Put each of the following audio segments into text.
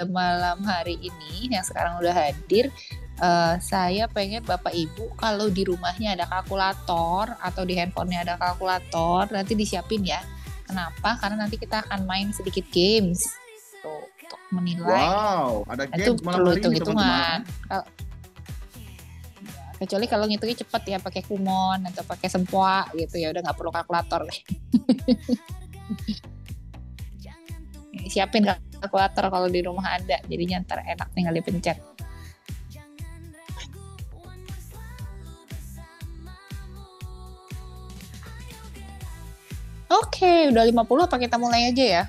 malam hari ini yang sekarang udah hadir, saya pengen Bapak Ibu kalau di rumahnya ada kalkulator atau di handphonenya ada kalkulator, nanti disiapin ya. Kenapa? Karena nanti kita akan main sedikit games tuh, untuk menilai. Wow, ada Nah, itu games malam perlu hari ini teman-teman. hitung-hitungan. Kecuali kalau ngitungnya cepet ya pakai kumon atau pakai sempoa gitu ya udah nggak perlu kalkulator deh. Siapin kalkulator kalau di rumah ada, jadinya ntar enak tinggal dipencet. Oke, udah 50 apa kita mulai aja ya?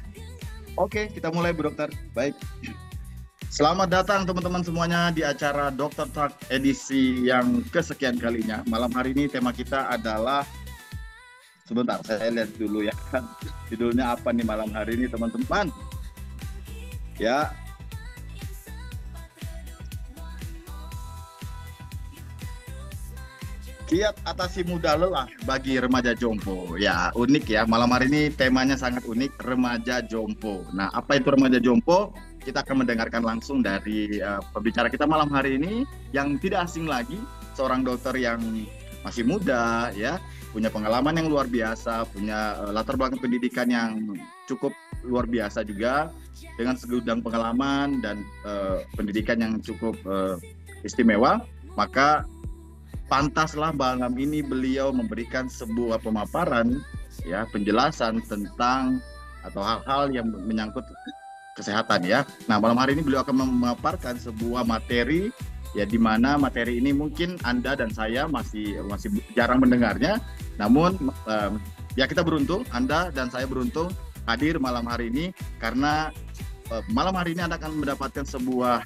Oke, kita mulai Bu Dokter. Baik. Selamat datang teman-teman semuanya di acara Dokter Talk edisi yang kesekian kalinya. Malam hari ini tema kita adalah, sebentar saya lihat dulu ya. Judulnya apa nih malam hari ini teman-teman? Ya. Kiat atasi mudah lelah bagi remaja jompo. Ya, unik ya. Malam hari ini temanya sangat unik, remaja jompo. Nah, apa itu remaja jompo? Kita akan mendengarkan langsung dari pembicara kita malam hari ini yang tidak asing lagi, seorang dokter yang masih muda, ya, punya pengalaman yang luar biasa, punya latar belakang pendidikan yang cukup luar biasa juga, dengan segudang pengalaman dan pendidikan yang cukup istimewa. Maka pantaslah malam ini beliau memberikan sebuah pemaparan, ya, penjelasan tentang atau hal-hal yang menyangkut kesehatan ya. Nah, malam hari ini beliau akan memaparkan sebuah materi, ya, di mana materi ini mungkin Anda dan saya masih jarang mendengarnya. Namun ya kita beruntung, Anda dan saya beruntung hadir malam hari ini karena malam hari ini Anda akan mendapatkan sebuah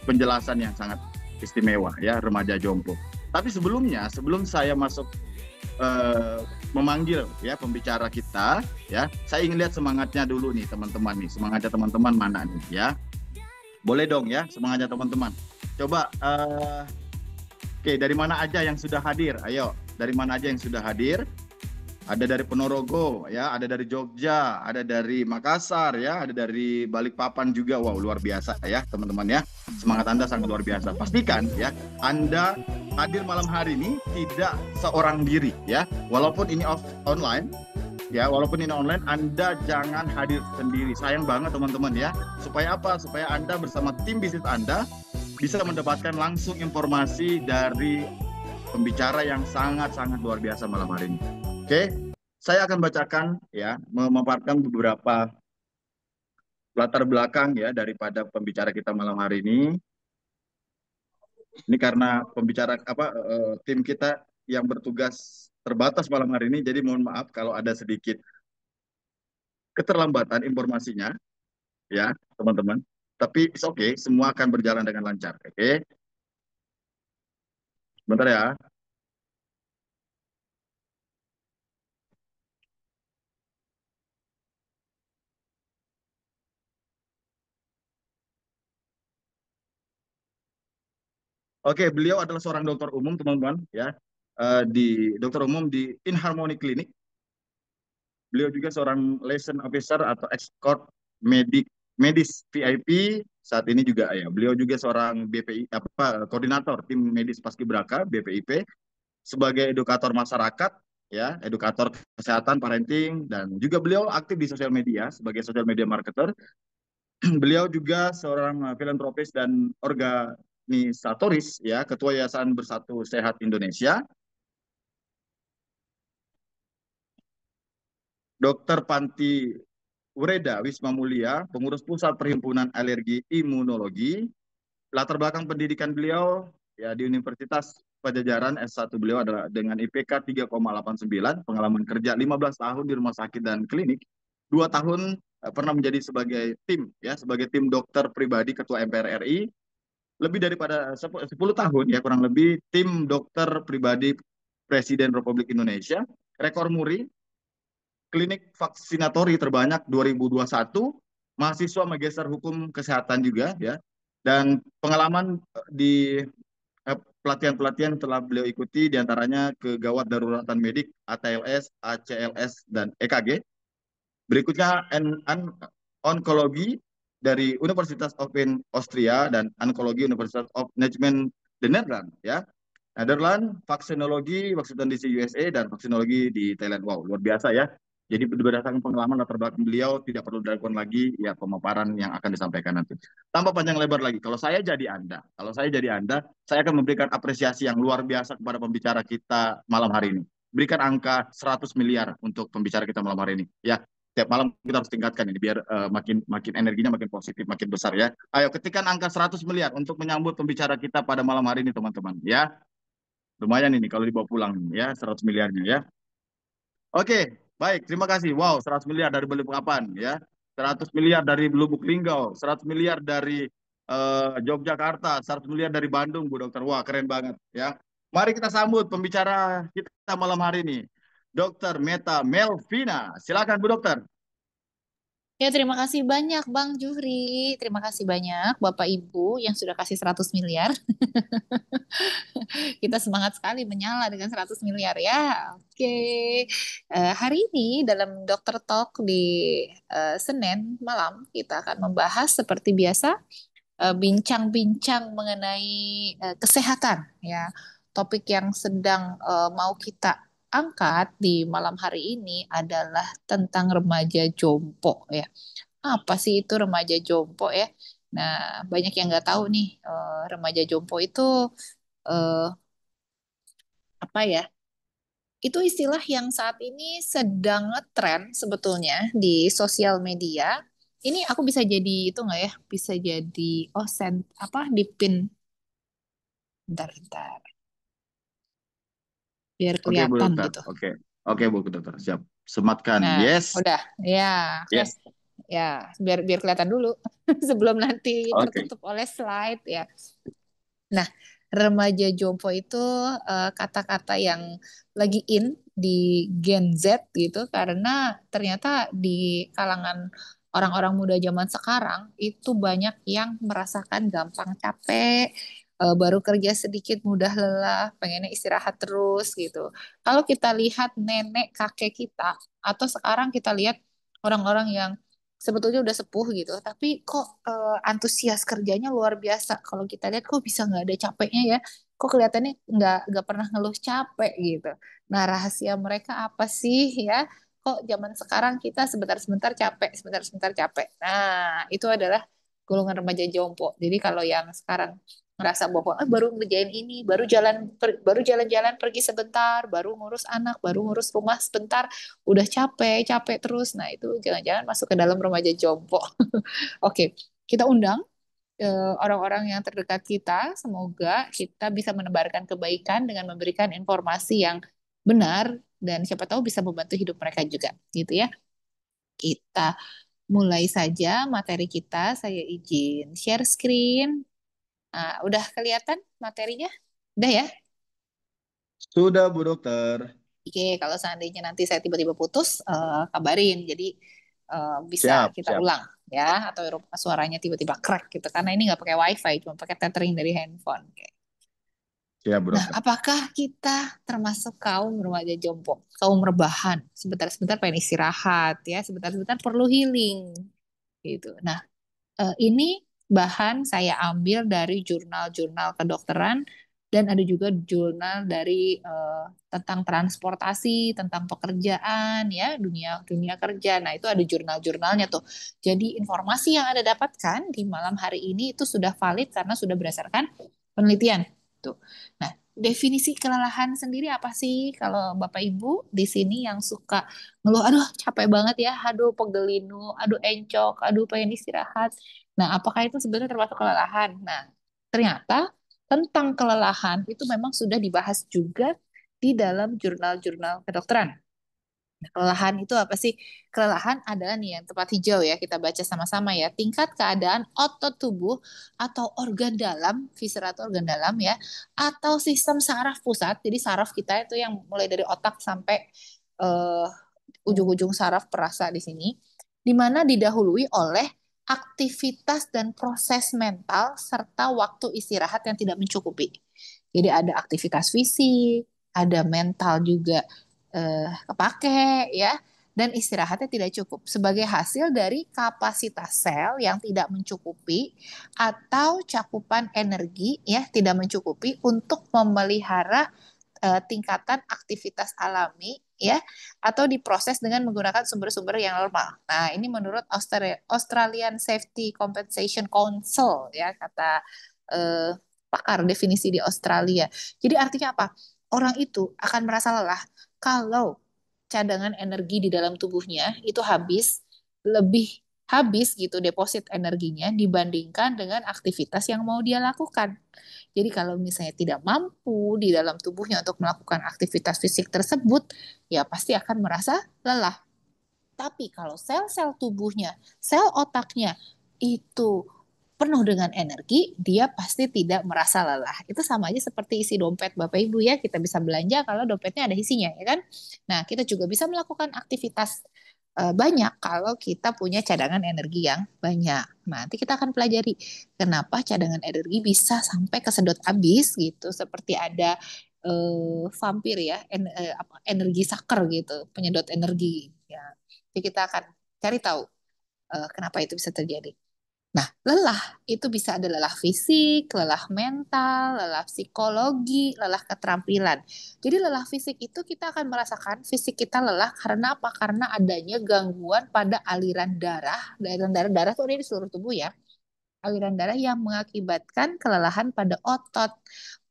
penjelasan yang sangat istimewa ya, remaja jompo. Tapi sebelumnya, sebelum saya masuk memanggil ya pembicara kita, ya, saya ingin lihat semangatnya dulu nih teman-teman nih. Semangatnya teman-teman mana nih ya? Boleh dong ya semangatnya teman-teman. Coba oke, dari mana aja yang sudah hadir? Ayo, dari mana aja yang sudah hadir? Ada dari Ponorogo ya, ada dari Jogja, ada dari Makassar ya, ada dari Balikpapan juga. Wow, luar biasa ya teman-teman ya. Semangat Anda sangat luar biasa. Pastikan ya Anda hadir malam hari ini tidak seorang diri ya. Walaupun ini online ya, walaupun ini online, Anda jangan hadir sendiri. Sayang banget teman-teman ya. Supaya apa? Supaya Anda bersama tim bisnis Anda bisa mendapatkan langsung informasi dari pembicara yang sangat-sangat luar biasa malam hari ini. Oke, saya akan bacakan ya, memaparkan beberapa latar belakang ya daripada pembicara kita malam hari ini. Ini karena pembicara tim kita yang bertugas terbatas malam hari ini, jadi mohon maaf kalau ada sedikit keterlambatan informasinya ya, teman-teman. Tapi it's okay, semua akan berjalan dengan lancar. Oke. Bentar ya. Oke, beliau adalah seorang dokter umum, teman-teman, ya. Di dokter umum di Inharmony Clinic. Beliau juga seorang liaison officer atau escort medis VIP. Saat ini juga ya, beliau juga seorang BPI koordinator tim medis paskibraka BPIP, sebagai edukator masyarakat ya, edukator kesehatan parenting, dan juga beliau aktif di sosial media sebagai social media marketer. Beliau juga seorang filantropis dan organisatoris ya, ketua Yayasan Bersatu Sehat Indonesia. Dr. Panti Ureda Wisma Mulia, pengurus pusat Perhimpunan Alergi Imunologi. Latar belakang pendidikan beliau ya di Universitas Pajajaran, S1 beliau adalah dengan IPK 3,89, pengalaman kerja 15 tahun di rumah sakit dan klinik, 2 tahun pernah menjadi sebagai tim ya, sebagai tim dokter pribadi Ketua MPR RI, lebih daripada 10 tahun ya kurang lebih tim dokter pribadi Presiden Republik Indonesia, rekor muri klinik vaksinatori terbanyak 2021, mahasiswa magister hukum kesehatan juga ya, dan pengalaman di pelatihan-pelatihan telah beliau ikuti diantaranya kegawat daruratan medik ATLS, ACLS, dan EKG. Berikutnya onkologi dari Universitas of Austria dan Onkologi Universitas of Nijmegen, the Netherlands ya. Netherlands, vaksinologi Washington DC USA dan vaksinologi di Thailand. Wow, luar biasa ya. Jadi berdasarkan pengalaman latar belakang beliau tidak perlu dilakukan lagi ya pemaparan yang akan disampaikan nanti. Tambah panjang lebar lagi. Kalau saya jadi Anda, saya akan memberikan apresiasi yang luar biasa kepada pembicara kita malam hari ini. Berikan angka 100 miliar untuk pembicara kita malam hari ini. Ya, tiap malam kita harus tingkatkan ini biar makin makin energinya makin positif, makin besar ya. Ayo ketikkan angka 100 miliar untuk menyambut pembicara kita pada malam hari ini teman-teman ya. Lumayan ini kalau dibawa pulang ya 100 miliarnya ya. Oke, baik, terima kasih. Wow, 100 miliar dari Balikpapan ya. 100 miliar dari Lubuk Linggau, 100 miliar dari Yogyakarta, 100 miliar dari Bandung, Bu Dokter. Wah, keren banget ya. Mari kita sambut pembicara kita malam hari ini. Dokter Meta Melvina. Silakan Bu Dokter. Ya, terima kasih banyak Bang Juhri. Terima kasih banyak Bapak Ibu yang sudah kasih 100 miliar. Kita semangat sekali menyala dengan 100 miliar ya. Oke. Hari ini dalam Dokter Talk di Senin malam kita akan membahas seperti biasa bincang-bincang mengenai kesehatan ya. Topik yang sedang mau kita angkat di malam hari ini adalah tentang remaja jompo ya. Apa sih itu remaja jompo ya? Nah, banyak yang nggak tahu nih remaja jompo itu eh, apa ya? Itu istilah yang saat ini sedang ngetren sebetulnya di sosial media. Ini aku bisa jadi itu nggak ya? Bisa jadi apa di pin. Bentar, bentar. Biar Oke, Bu kelihatan Dokter. gitu. Oke. Oke, Bu Dokter. Siap. Sematkan. Nah, Yes. udah. Ya, oke. Yes. Ya, biar biar kelihatan dulu sebelum nanti Oke. tertutup oleh slide ya. Nah, remaja jompo itu kata-kata yang lagi in di Gen Z gitu karena ternyata di kalangan orang-orang muda zaman sekarang itu banyak yang merasakan gampang capek, baru kerja sedikit mudah lelah, pengennya istirahat terus gitu. Kalau kita lihat nenek kakek kita atau sekarang kita lihat orang-orang yang sebetulnya udah sepuh gitu, tapi kok antusias kerjanya luar biasa. Kalau kita lihat kok bisa nggak ada capeknya ya, kok kelihatannya nggak pernah ngeluh capek gitu. Nah, rahasia mereka apa sih ya? Kok zaman sekarang kita sebentar-sebentar capek, sebentar-sebentar capek. Nah, itu adalah golongan remaja jompo. Jadi kalau yang sekarang ngerasa bahwa baru ngerjain ini, baru jalan-jalan pergi sebentar, baru ngurus anak, baru ngurus rumah sebentar, udah capek, capek terus. Nah, itu jangan-jangan masuk ke dalam remaja jompo. Oke, kita undang orang-orang yang terdekat kita. Semoga kita bisa menebarkan kebaikan dengan memberikan informasi yang benar dan siapa tahu bisa membantu hidup mereka juga, gitu ya. Kita mulai saja materi kita. Saya izin share screen. Nah, udah kelihatan materinya? Udah ya? Sudah, Bu Dokter. Oke, kalau seandainya nanti saya tiba-tiba putus, kabarin. Jadi bisa Siap, kita siap. ulang ya, atau suaranya tiba-tiba crack gitu. Karena ini nggak pakai WiFi, cuma pakai tethering dari handphone. Oke. Siap, Bu Nah, Dokter. apakah kita termasuk kaum remaja jompo, kaum rebahan, sebentar-sebentar pengen istirahat ya, sebentar-sebentar perlu healing gitu. Nah, ini bahan saya ambil dari jurnal-jurnal kedokteran dan ada juga jurnal dari tentang transportasi, tentang pekerjaan ya, dunia dunia kerja. Nah, itu ada jurnal-jurnalnya tuh. Jadi informasi yang Anda dapatkan di malam hari ini itu sudah valid karena sudah berdasarkan penelitian. Tuh. Nah, definisi kelelahan sendiri apa sih kalau Bapak Ibu di sini yang suka ngeluh, aduh capek banget ya, aduh pegelinu, aduh encok, aduh pengen istirahat. Nah, apakah itu sebenarnya termasuk kelelahan? Nah, ternyata tentang kelelahan itu memang sudah dibahas juga di dalam jurnal-jurnal kedokteran. Nah, kelelahan itu apa sih? Kelelahan adalah nih yang tempat hijau ya, kita baca sama-sama ya. Tingkat keadaan otot tubuh atau organ dalam, viscera atau organ dalam ya, atau sistem saraf pusat. Jadi saraf kita itu yang mulai dari otak sampai eh, ujung-ujung saraf perasa di sini, di mana didahului oleh aktivitas dan proses mental serta waktu istirahat yang tidak mencukupi. Jadi ada aktivitas fisik, ada mental juga kepake ya. dan istirahatnya tidak cukup sebagai hasil dari kapasitas sel yang tidak mencukupi atau cakupan energi ya tidak mencukupi untuk memelihara tingkatan aktivitas alami ya atau diproses dengan menggunakan sumber-sumber yang normal. Nah, ini menurut Australian Safety Compensation Council ya kata eh, pakar definisi di Australia. Jadi artinya apa? Orang itu akan merasa lelah kalau cadangan energi di dalam tubuhnya itu lebih habis gitu deposit energinya dibandingkan dengan aktivitas yang mau dia lakukan. Jadi kalau misalnya tidak mampu di dalam tubuhnya untuk melakukan aktivitas fisik tersebut, ya pasti akan merasa lelah. Tapi kalau sel-sel tubuhnya, sel otaknya itu penuh dengan energi, dia pasti tidak merasa lelah. Itu sama aja seperti isi dompet Bapak Ibu ya. Kita bisa belanja kalau dompetnya ada isinya ya kan. Nah, kita juga bisa melakukan aktivitas banyak kalau kita punya cadangan energi yang banyak. Nah, nanti kita akan pelajari kenapa cadangan energi bisa sampai kesedot habis gitu, seperti ada vampir ya, energi sucker gitu, penyedot energi. Ya, jadi kita akan cari tahu kenapa itu bisa terjadi. Nah, lelah itu bisa ada lelah fisik, lelah mental, lelah psikologi, lelah keterampilan. Jadi lelah fisik itu kita akan merasakan fisik kita lelah karena apa? Karena adanya gangguan pada aliran darah, darah itu ada di seluruh tubuh ya. Aliran darah yang mengakibatkan kelelahan pada otot.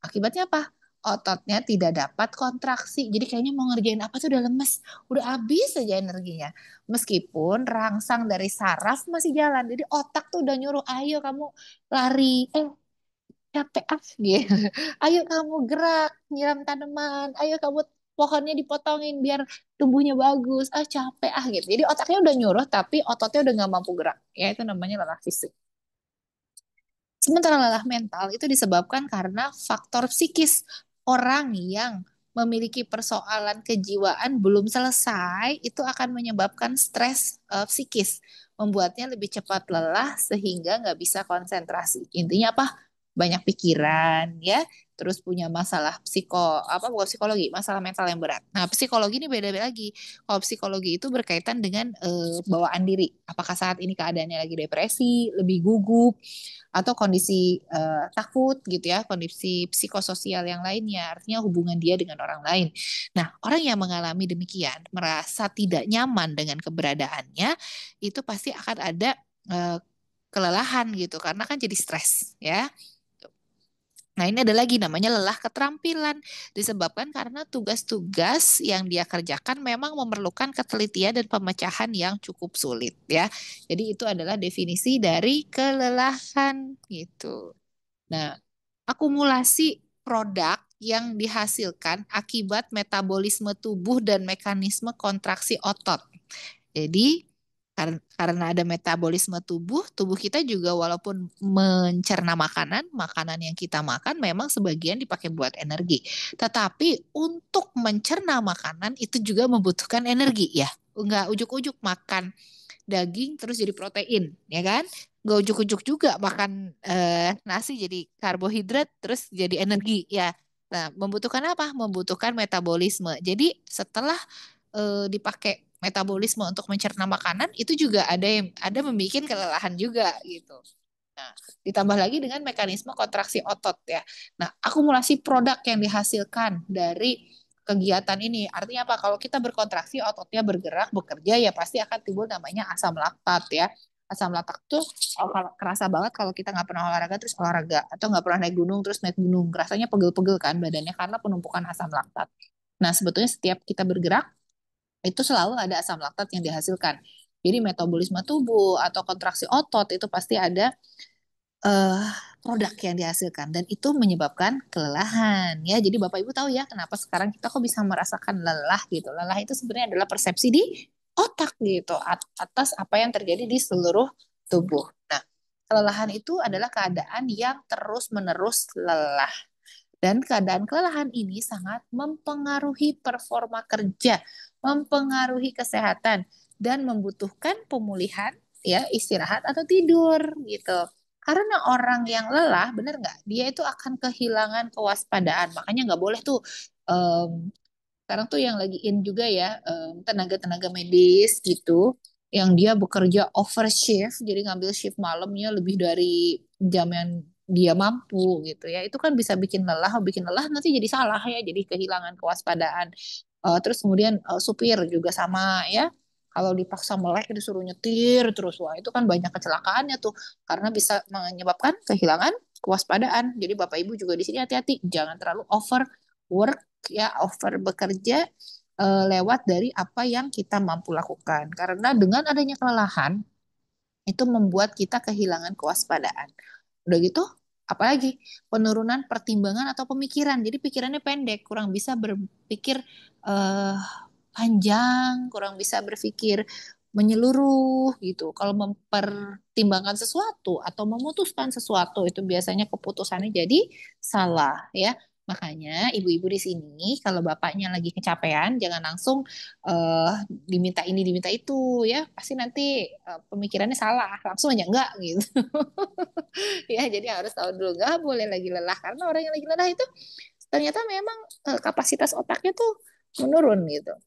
Akibatnya apa? Ototnya tidak dapat kontraksi. Jadi kayaknya mau ngerjain apa tuh udah lemes, udah habis aja energinya. Meskipun rangsang dari saraf masih jalan. Jadi otak tuh udah nyuruh, ayo kamu lari, capek gitu. Ayo kamu gerak, nyiram tanaman, ayo kamu pohonnya dipotongin biar tumbuhnya bagus. Ah capek gitu. Jadi otaknya udah nyuruh tapi ototnya udah nggak mampu gerak. Ya itu namanya lelah fisik. Sementara lelah mental itu disebabkan karena faktor psikis. Orang yang memiliki persoalan kejiwaan belum selesai itu akan menyebabkan stres psikis, membuatnya lebih cepat lelah sehingga nggak bisa konsentrasi. Intinya apa? Banyak pikiran ya, terus punya masalah apa bukan psikologi, masalah mental yang berat. Nah, psikologi ini beda-beda lagi. Kalau psikologi itu berkaitan dengan bawaan diri. Apakah saat ini keadaannya lagi depresi, lebih gugup, atau kondisi takut gitu ya, kondisi psikososial yang lainnya, artinya hubungan dia dengan orang lain. Nah, orang yang mengalami demikian, merasa tidak nyaman dengan keberadaannya, itu pasti akan ada eh, kelelahan gitu, karena kan jadi stres ya. Nah, ini ada lagi namanya lelah keterampilan. Disebabkan karena tugas-tugas yang dia kerjakan memang memerlukan ketelitian dan pemecahan yang cukup sulit ya. Jadi itu adalah definisi dari kelelahan gitu. Nah, akumulasi produk yang dihasilkan akibat metabolisme tubuh dan mekanisme kontraksi otot. Jadi karena ada metabolisme tubuh, tubuh kita juga walaupun mencerna makanan, makanan yang kita makan memang sebagian dipakai buat energi. Tetapi untuk mencerna makanan itu juga membutuhkan energi ya. Enggak ujuk-ujuk makan daging terus jadi protein, ya kan? Enggak ujuk-ujuk juga makan nasi jadi karbohidrat terus jadi energi ya. Nah, membutuhkan apa? Membutuhkan metabolisme. Jadi setelah dipakai metabolisme untuk mencerna makanan itu juga ada membuat kelelahan juga gitu. Nah, ditambah lagi dengan mekanisme kontraksi otot ya. Nah, akumulasi produk yang dihasilkan dari kegiatan ini artinya apa? Kalau kita berkontraksi ototnya bergerak bekerja ya pasti akan timbul namanya asam laktat ya. Asam laktat tuh kalau kerasa banget kalau kita nggak pernah olahraga terus olahraga atau nggak pernah naik gunung terus naik gunung rasanya pegel-pegel kan badannya karena penumpukan asam laktat. Nah, sebetulnya setiap kita bergerak itu selalu ada asam laktat yang dihasilkan. Jadi metabolisme tubuh atau kontraksi otot itu pasti ada eh, produk yang dihasilkan dan itu menyebabkan kelelahan ya. Jadi Bapak Ibu tahu ya kenapa sekarang kita kok bisa merasakan lelah gitu. Lelah itu sebenarnya adalah persepsi di otak gitu atas apa yang terjadi di seluruh tubuh. Nah, kelelahan itu adalah keadaan yang terus-menerus lelah. Dan keadaan kelelahan ini sangat mempengaruhi performa kerja, mempengaruhi kesehatan, dan membutuhkan pemulihan, ya istirahat atau tidur gitu. Karena orang yang lelah, benar nggak? Dia itu akan kehilangan kewaspadaan. Makanya nggak boleh tuh sekarang tuh yang lagi in juga ya, tenaga-tenaga medis gitu, yang dia bekerja overshift, jadi ngambil shift malamnya lebih dari jam yang dia mampu gitu ya. Itu kan bisa bikin lelah nanti jadi salah ya, jadi kehilangan kewaspadaan. Terus kemudian supir juga sama ya. Kalau dipaksa melek disuruh nyetir terus, wah itu kan banyak kecelakaannya tuh, karena bisa menyebabkan kehilangan kewaspadaan. Jadi Bapak Ibu juga di sini hati-hati, jangan terlalu over work ya, over bekerja lewat dari apa yang kita mampu lakukan. Karena dengan adanya kelelahan itu membuat kita kehilangan kewaspadaan. Udah gitu, apalagi penurunan pertimbangan atau pemikiran. Jadi pikirannya pendek, kurang bisa berpikir eh, panjang, kurang bisa berpikir menyeluruh gitu. Kalau mempertimbangkan sesuatu atau memutuskan sesuatu itu biasanya keputusannya jadi salah ya. Makanya ibu-ibu di sini kalau bapaknya lagi kecapean jangan langsung eh, diminta ini diminta itu ya. Pasti nanti pemikirannya salah, langsung aja enggak gitu. Ya, jadi harus tahu dulu nggak boleh lagi lelah karena orang yang lagi lelah itu ternyata memang kapasitas otaknya tuh menurun gitu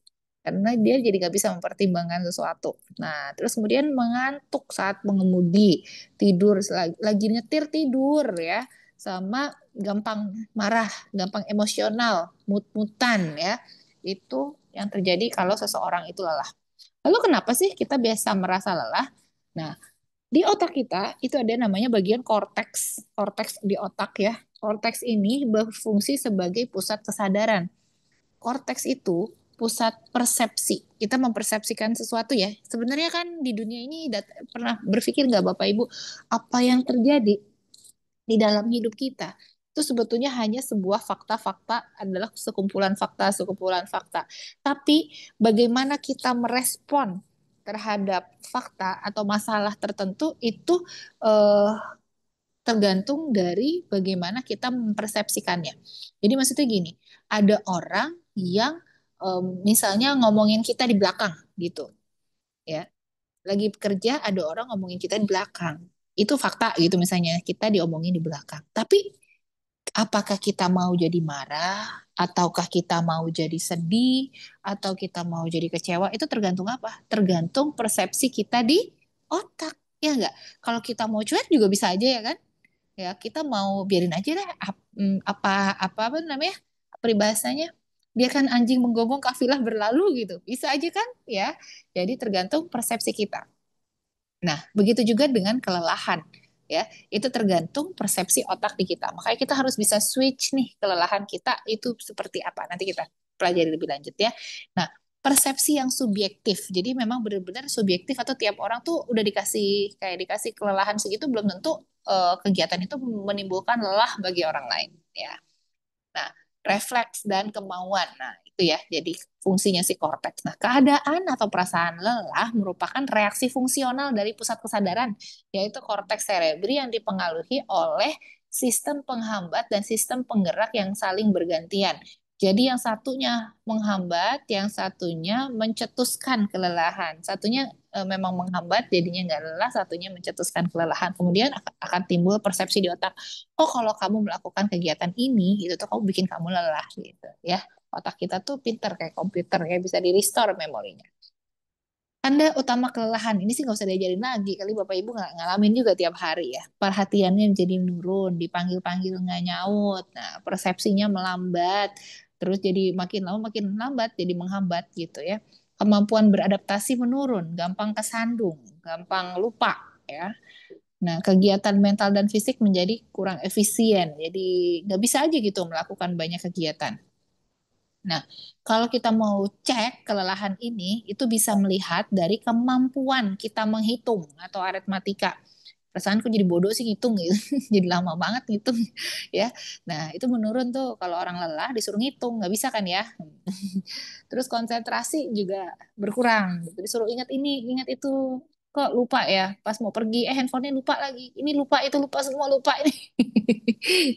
karena dia jadi nggak bisa mempertimbangkan sesuatu. Nah, terus kemudian mengantuk saat mengemudi, tidur lagi nyetir tidur ya, sama gampang marah, gampang emosional, mut-mutan ya. Itu yang terjadi kalau seseorang itu lelah. Lalu kenapa sih kita biasa merasa lelah? Nah, di otak kita itu ada namanya bagian korteks. Korteks di otak ya. Korteks ini berfungsi sebagai pusat kesadaran. Korteks itu pusat persepsi. Kita mempersepsikan sesuatu ya. Sebenarnya kan di dunia ini pernah berpikir nggak Bapak Ibu, apa yang terjadi di dalam hidup kita itu sebetulnya hanya sebuah fakta-fakta, adalah sekumpulan fakta, sekumpulan fakta. Tapi bagaimana kita merespon terhadap fakta atau masalah tertentu itu eh, tergantung dari bagaimana kita mempersepsikannya. Jadi maksudnya gini, ada orang yang misalnya ngomongin kita di belakang gitu, ya. Lagi bekerja ada orang ngomongin kita di belakang. Itu fakta gitu misalnya kita diomongin di belakang. Tapi apakah kita mau jadi marah ataukah kita mau jadi sedih atau kita mau jadi kecewa itu tergantung apa? Tergantung persepsi kita di otak. Ya enggak? Kalau kita mau cuek juga bisa aja ya kan? Ya kita mau biarin aja deh apa namanya peribahasanya, biarkan anjing menggonggong kafilah berlalu gitu, bisa aja kan ya. Jadi tergantung persepsi kita. Nah begitu juga dengan kelelahan ya, itu tergantung persepsi otak di kita. Makanya kita harus bisa switch nih, kelelahan kita itu seperti apa nanti kita pelajari lebih lanjut ya. Nah persepsi yang subjektif. Jadi memang benar-benar subjektif atau tiap orang tuh udah dikasih kelelahan segitu belum tentu kegiatan itu menimbulkan lelah bagi orang lain ya. Nah, refleks dan kemauan. Nah, itu ya. Jadi fungsinya si korteks. Nah, keadaan atau perasaan lelah merupakan reaksi fungsional dari pusat kesadaran, yaitu korteks cerebri yang dipengaruhi oleh sistem penghambat dan sistem penggerak yang saling bergantian. Jadi yang satunya menghambat, yang satunya mencetuskan kelelahan. Satunya memang menghambat, jadinya nggak lelah, satunya mencetuskan kelelahan. Kemudian akan timbul persepsi di otak, oh kalau kamu melakukan kegiatan ini, itu tuh kamu bikin kamu lelah gitu ya. Otak kita tuh pinter kayak komputer ya, bisa di restore memorinya. Tanda utama kelelahan ini sih nggak usah diajarin lagi, kali Bapak Ibu nggak ngalamin juga tiap hari ya. Perhatiannya jadi menurun, dipanggil-panggil nggak nyaut, nah persepsinya melambat, terus jadi makin lama makin lambat, jadi menghambat gitu ya. Kemampuan beradaptasi menurun, gampang kesandung, gampang lupa ya. Nah, kegiatan mental dan fisik menjadi kurang efisien, jadi nggak bisa aja gitu melakukan banyak kegiatan. Nah, kalau kita mau cek kelelahan ini, itu bisa melihat dari kemampuan kita menghitung atau aritmatika. Perasaanku jadi bodoh sih ngitung gitu, jadi lama banget ngitung ya. Nah, itu menurun tuh kalau orang lelah disuruh ngitung, nggak bisa kan ya. Terus konsentrasi juga berkurang, gitu. Disuruh ingat ini, ingat itu, kok lupa ya. Pas mau pergi, handphonenya lupa lagi. Ini lupa, itu lupa, semua lupa ini.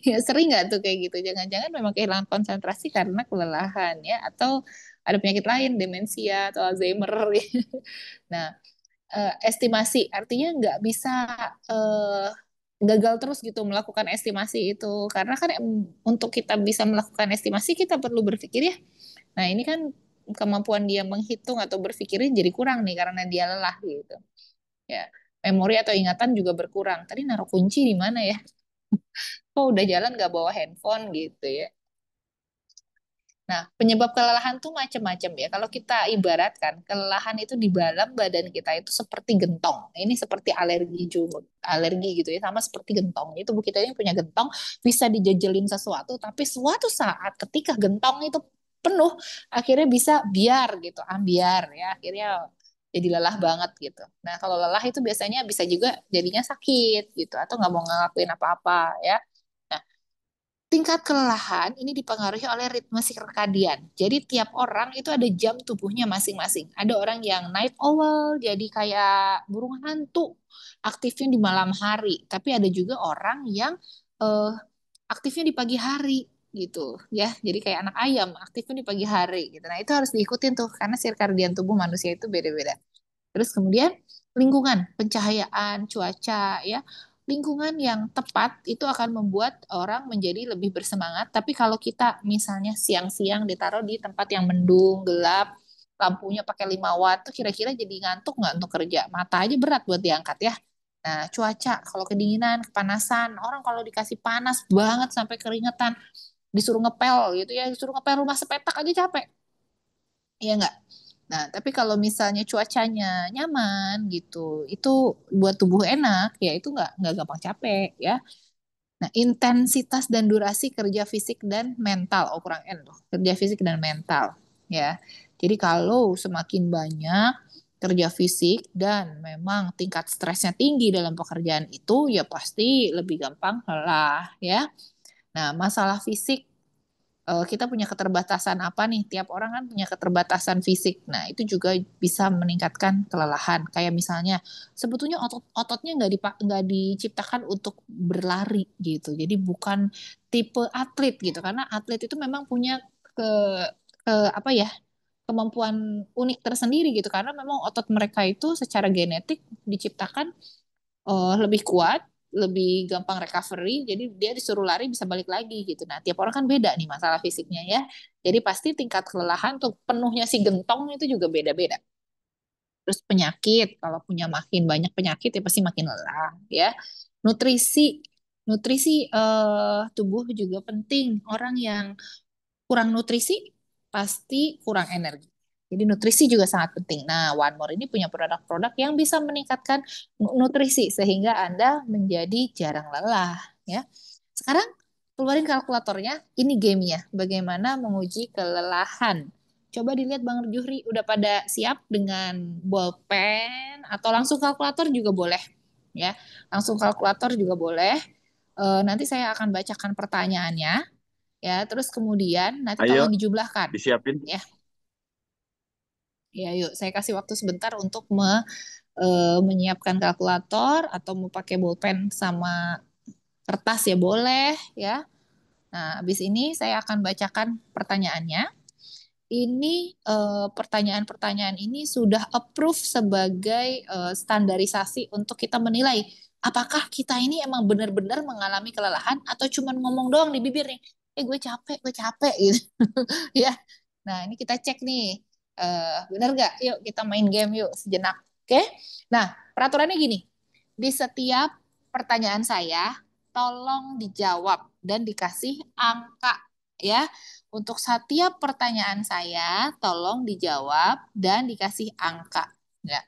Ya sering nggak tuh kayak gitu? Jangan-jangan memang kehilangan konsentrasi karena kelelahan ya, atau ada penyakit lain, demensia atau Alzheimer. Nah, estimasi artinya nggak bisa eh, gagal terus gitu melakukan estimasi itu, karena kan untuk kita bisa melakukan estimasi kita perlu berpikir ya, Nah, ini kan kemampuan dia menghitung atau berpikirnya jadi kurang nih karena dia lelah gitu. Ya, memori atau ingatan juga berkurang. Tadi naruh kunci di mana ya? Kok udah jalan nggak bawa handphone gitu ya. Nah, penyebab kelelahan tuh macam-macam ya. Kalau kita ibaratkan, kelelahan itu di dalam badan kita itu seperti gentong. Ini seperti alergi gitu ya, sama seperti gentong. Itu tubuh kita ini punya gentong, bisa dijejelin sesuatu, tapi suatu saat ketika gentong itu penuh, akhirnya bisa biar gitu, ambiar ya. Akhirnya jadi lelah banget gitu. Nah, kalau lelah itu biasanya bisa juga jadinya sakit gitu, atau nggak mau ngelakuin apa-apa ya. Nah, tingkat kelelahan ini dipengaruhi oleh ritme sirkadian. Jadi tiap orang itu ada jam tubuhnya masing-masing. Ada orang yang night owl, jadi kayak burung hantu, aktifnya di malam hari. Tapi ada juga orang yang eh, aktifnya di pagi hari gitu ya. Jadi kayak anak ayam, aktifnya di pagi hari gitu. Nah, itu harus diikutin tuh karena sirkadian tubuh manusia itu beda-beda. Terus kemudian lingkungan, pencahayaan, cuaca, ya. Lingkungan yang tepat itu akan membuat orang menjadi lebih bersemangat. Tapi kalau kita misalnya siang-siang ditaruh di tempat yang mendung, gelap, lampunya pakai 5 watt, tuh kira-kira jadi ngantuk nggak untuk kerja? Mata aja berat buat diangkat ya. Nah, cuaca, kalau kedinginan, kepanasan, orang kalau dikasih panas banget sampai keringetan, disuruh ngepel gitu ya, disuruh ngepel rumah sepetak aja capek. Iya nggak? Nah, tapi kalau misalnya cuacanya nyaman gitu, itu buat tubuh enak, ya itu nggak gampang capek ya. Nah, intensitas dan durasi kerja fisik dan mental, oh kurang N tuh, kerja fisik dan mental ya. Jadi kalau semakin banyak kerja fisik dan memang tingkat stresnya tinggi dalam pekerjaan itu, ya pasti lebih gampang lelah ya. Nah, masalah fisik kita punya keterbatasan apa nih? Tiap orang kan punya keterbatasan fisik. Nah, itu juga bisa meningkatkan kelelahan. Kayak misalnya, sebetulnya ototnya nggak diciptakan untuk berlari gitu. Jadi bukan tipe atlet gitu. Karena atlet itu memang punya ke, apa ya, kemampuan unik tersendiri gitu. Karena memang otot mereka itu secara genetik diciptakan lebih kuat, lebih gampang recovery, jadi dia disuruh lari bisa balik lagi gitu. Nah, tiap orang kan beda nih masalah fisiknya ya. Jadi pasti tingkat kelelahan tuh penuhnya si gentong itu juga beda-beda. Terus penyakit, kalau punya makin banyak penyakit ya pasti makin lelah ya. Nutrisi, nutrisi tubuh juga penting. Orang yang kurang nutrisi pasti kurang energi. Jadi nutrisi juga sangat penting. Nah, One More ini punya produk-produk yang bisa meningkatkan nutrisi sehingga Anda menjadi jarang lelah ya. Sekarang keluarin kalkulatornya, ini gamenya. Bagaimana menguji kelelahan. Coba dilihat Bang Juhri udah pada siap dengan bolpen atau langsung kalkulator juga boleh ya. Langsung kalkulator juga boleh. Nanti saya akan bacakan pertanyaannya ya, terus kemudian nanti Ayo, tolong dijumlahkan disiapin. ya. Ya, yuk saya kasih waktu sebentar untuk menyiapkan kalkulator atau mau pakai bolpen sama kertas ya boleh ya. Nah, habis ini saya akan bacakan pertanyaannya. Ini pertanyaan-pertanyaan ini sudah approve sebagai standarisasi untuk kita menilai apakah kita ini emang benar-benar mengalami kelelahan atau cuma ngomong doang di bibir nih. Gue capek gitu. Ya. Nah, ini kita cek nih. Benar nggak? Yuk kita main game yuk sejenak. Oke? Nah, peraturannya gini. Di setiap pertanyaan saya, tolong dijawab dan dikasih angka ya. Untuk setiap pertanyaan saya, tolong dijawab dan dikasih angka. Ya.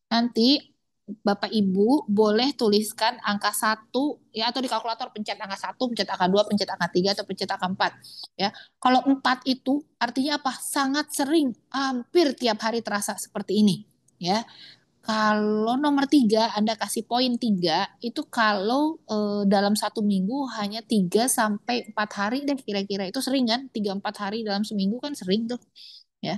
Nanti Bapak Ibu boleh tuliskan angka satu ya atau di kalkulator pencet angka satu, pencet angka 2, pencet angka 3 atau pencet angka 4 ya. Kalau 4 itu artinya apa? Sangat sering, hampir tiap hari terasa seperti ini ya. Kalau nomor 3 Anda kasih poin 3 itu kalau dalam 1 minggu hanya 3 sampai 4 hari deh kira-kira. Itu sering kan? 3 4 hari dalam seminggu kan sering tuh ya.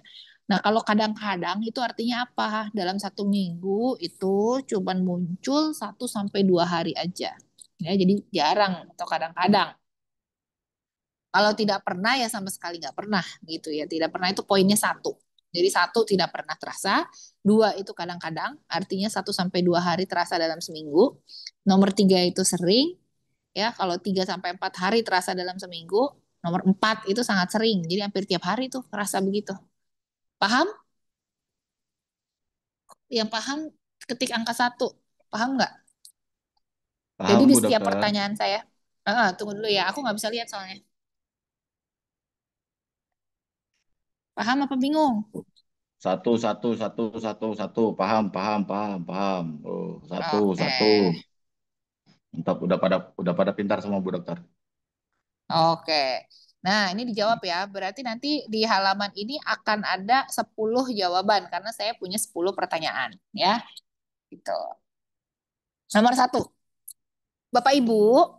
Nah, kalau kadang-kadang itu artinya apa? Dalam 1 minggu itu cuman muncul 1 sampai 2 hari aja. Ya, jadi jarang atau kadang-kadang. Kalau tidak pernah ya sama sekali nggak pernah gitu ya. Tidak pernah itu poinnya satu. Jadi satu tidak pernah terasa, dua itu kadang-kadang, artinya 1 sampai 2 hari terasa dalam seminggu. Nomor tiga itu sering, ya kalau 3 sampai 4 hari terasa dalam seminggu. Nomor 4 itu sangat sering. Jadi hampir tiap hari tuh kerasa begitu. Paham? Yang paham ketik angka 1. Paham nggak? Jadi Paham di Bu setiap Dokter. pertanyaan saya, tunggu dulu ya, aku nggak bisa lihat soalnya. Paham apa bingung? Satu, satu, satu, satu, satu. Paham, paham, paham, paham. Oh, satu, Oke, satu. Mantap, udah pada pintar semua Bu Dokter. oke. Nah, ini dijawab ya. Berarti nanti di halaman ini akan ada 10 jawaban karena saya punya 10 pertanyaan, ya. Gitu. Nomor 1. Bapak Ibu,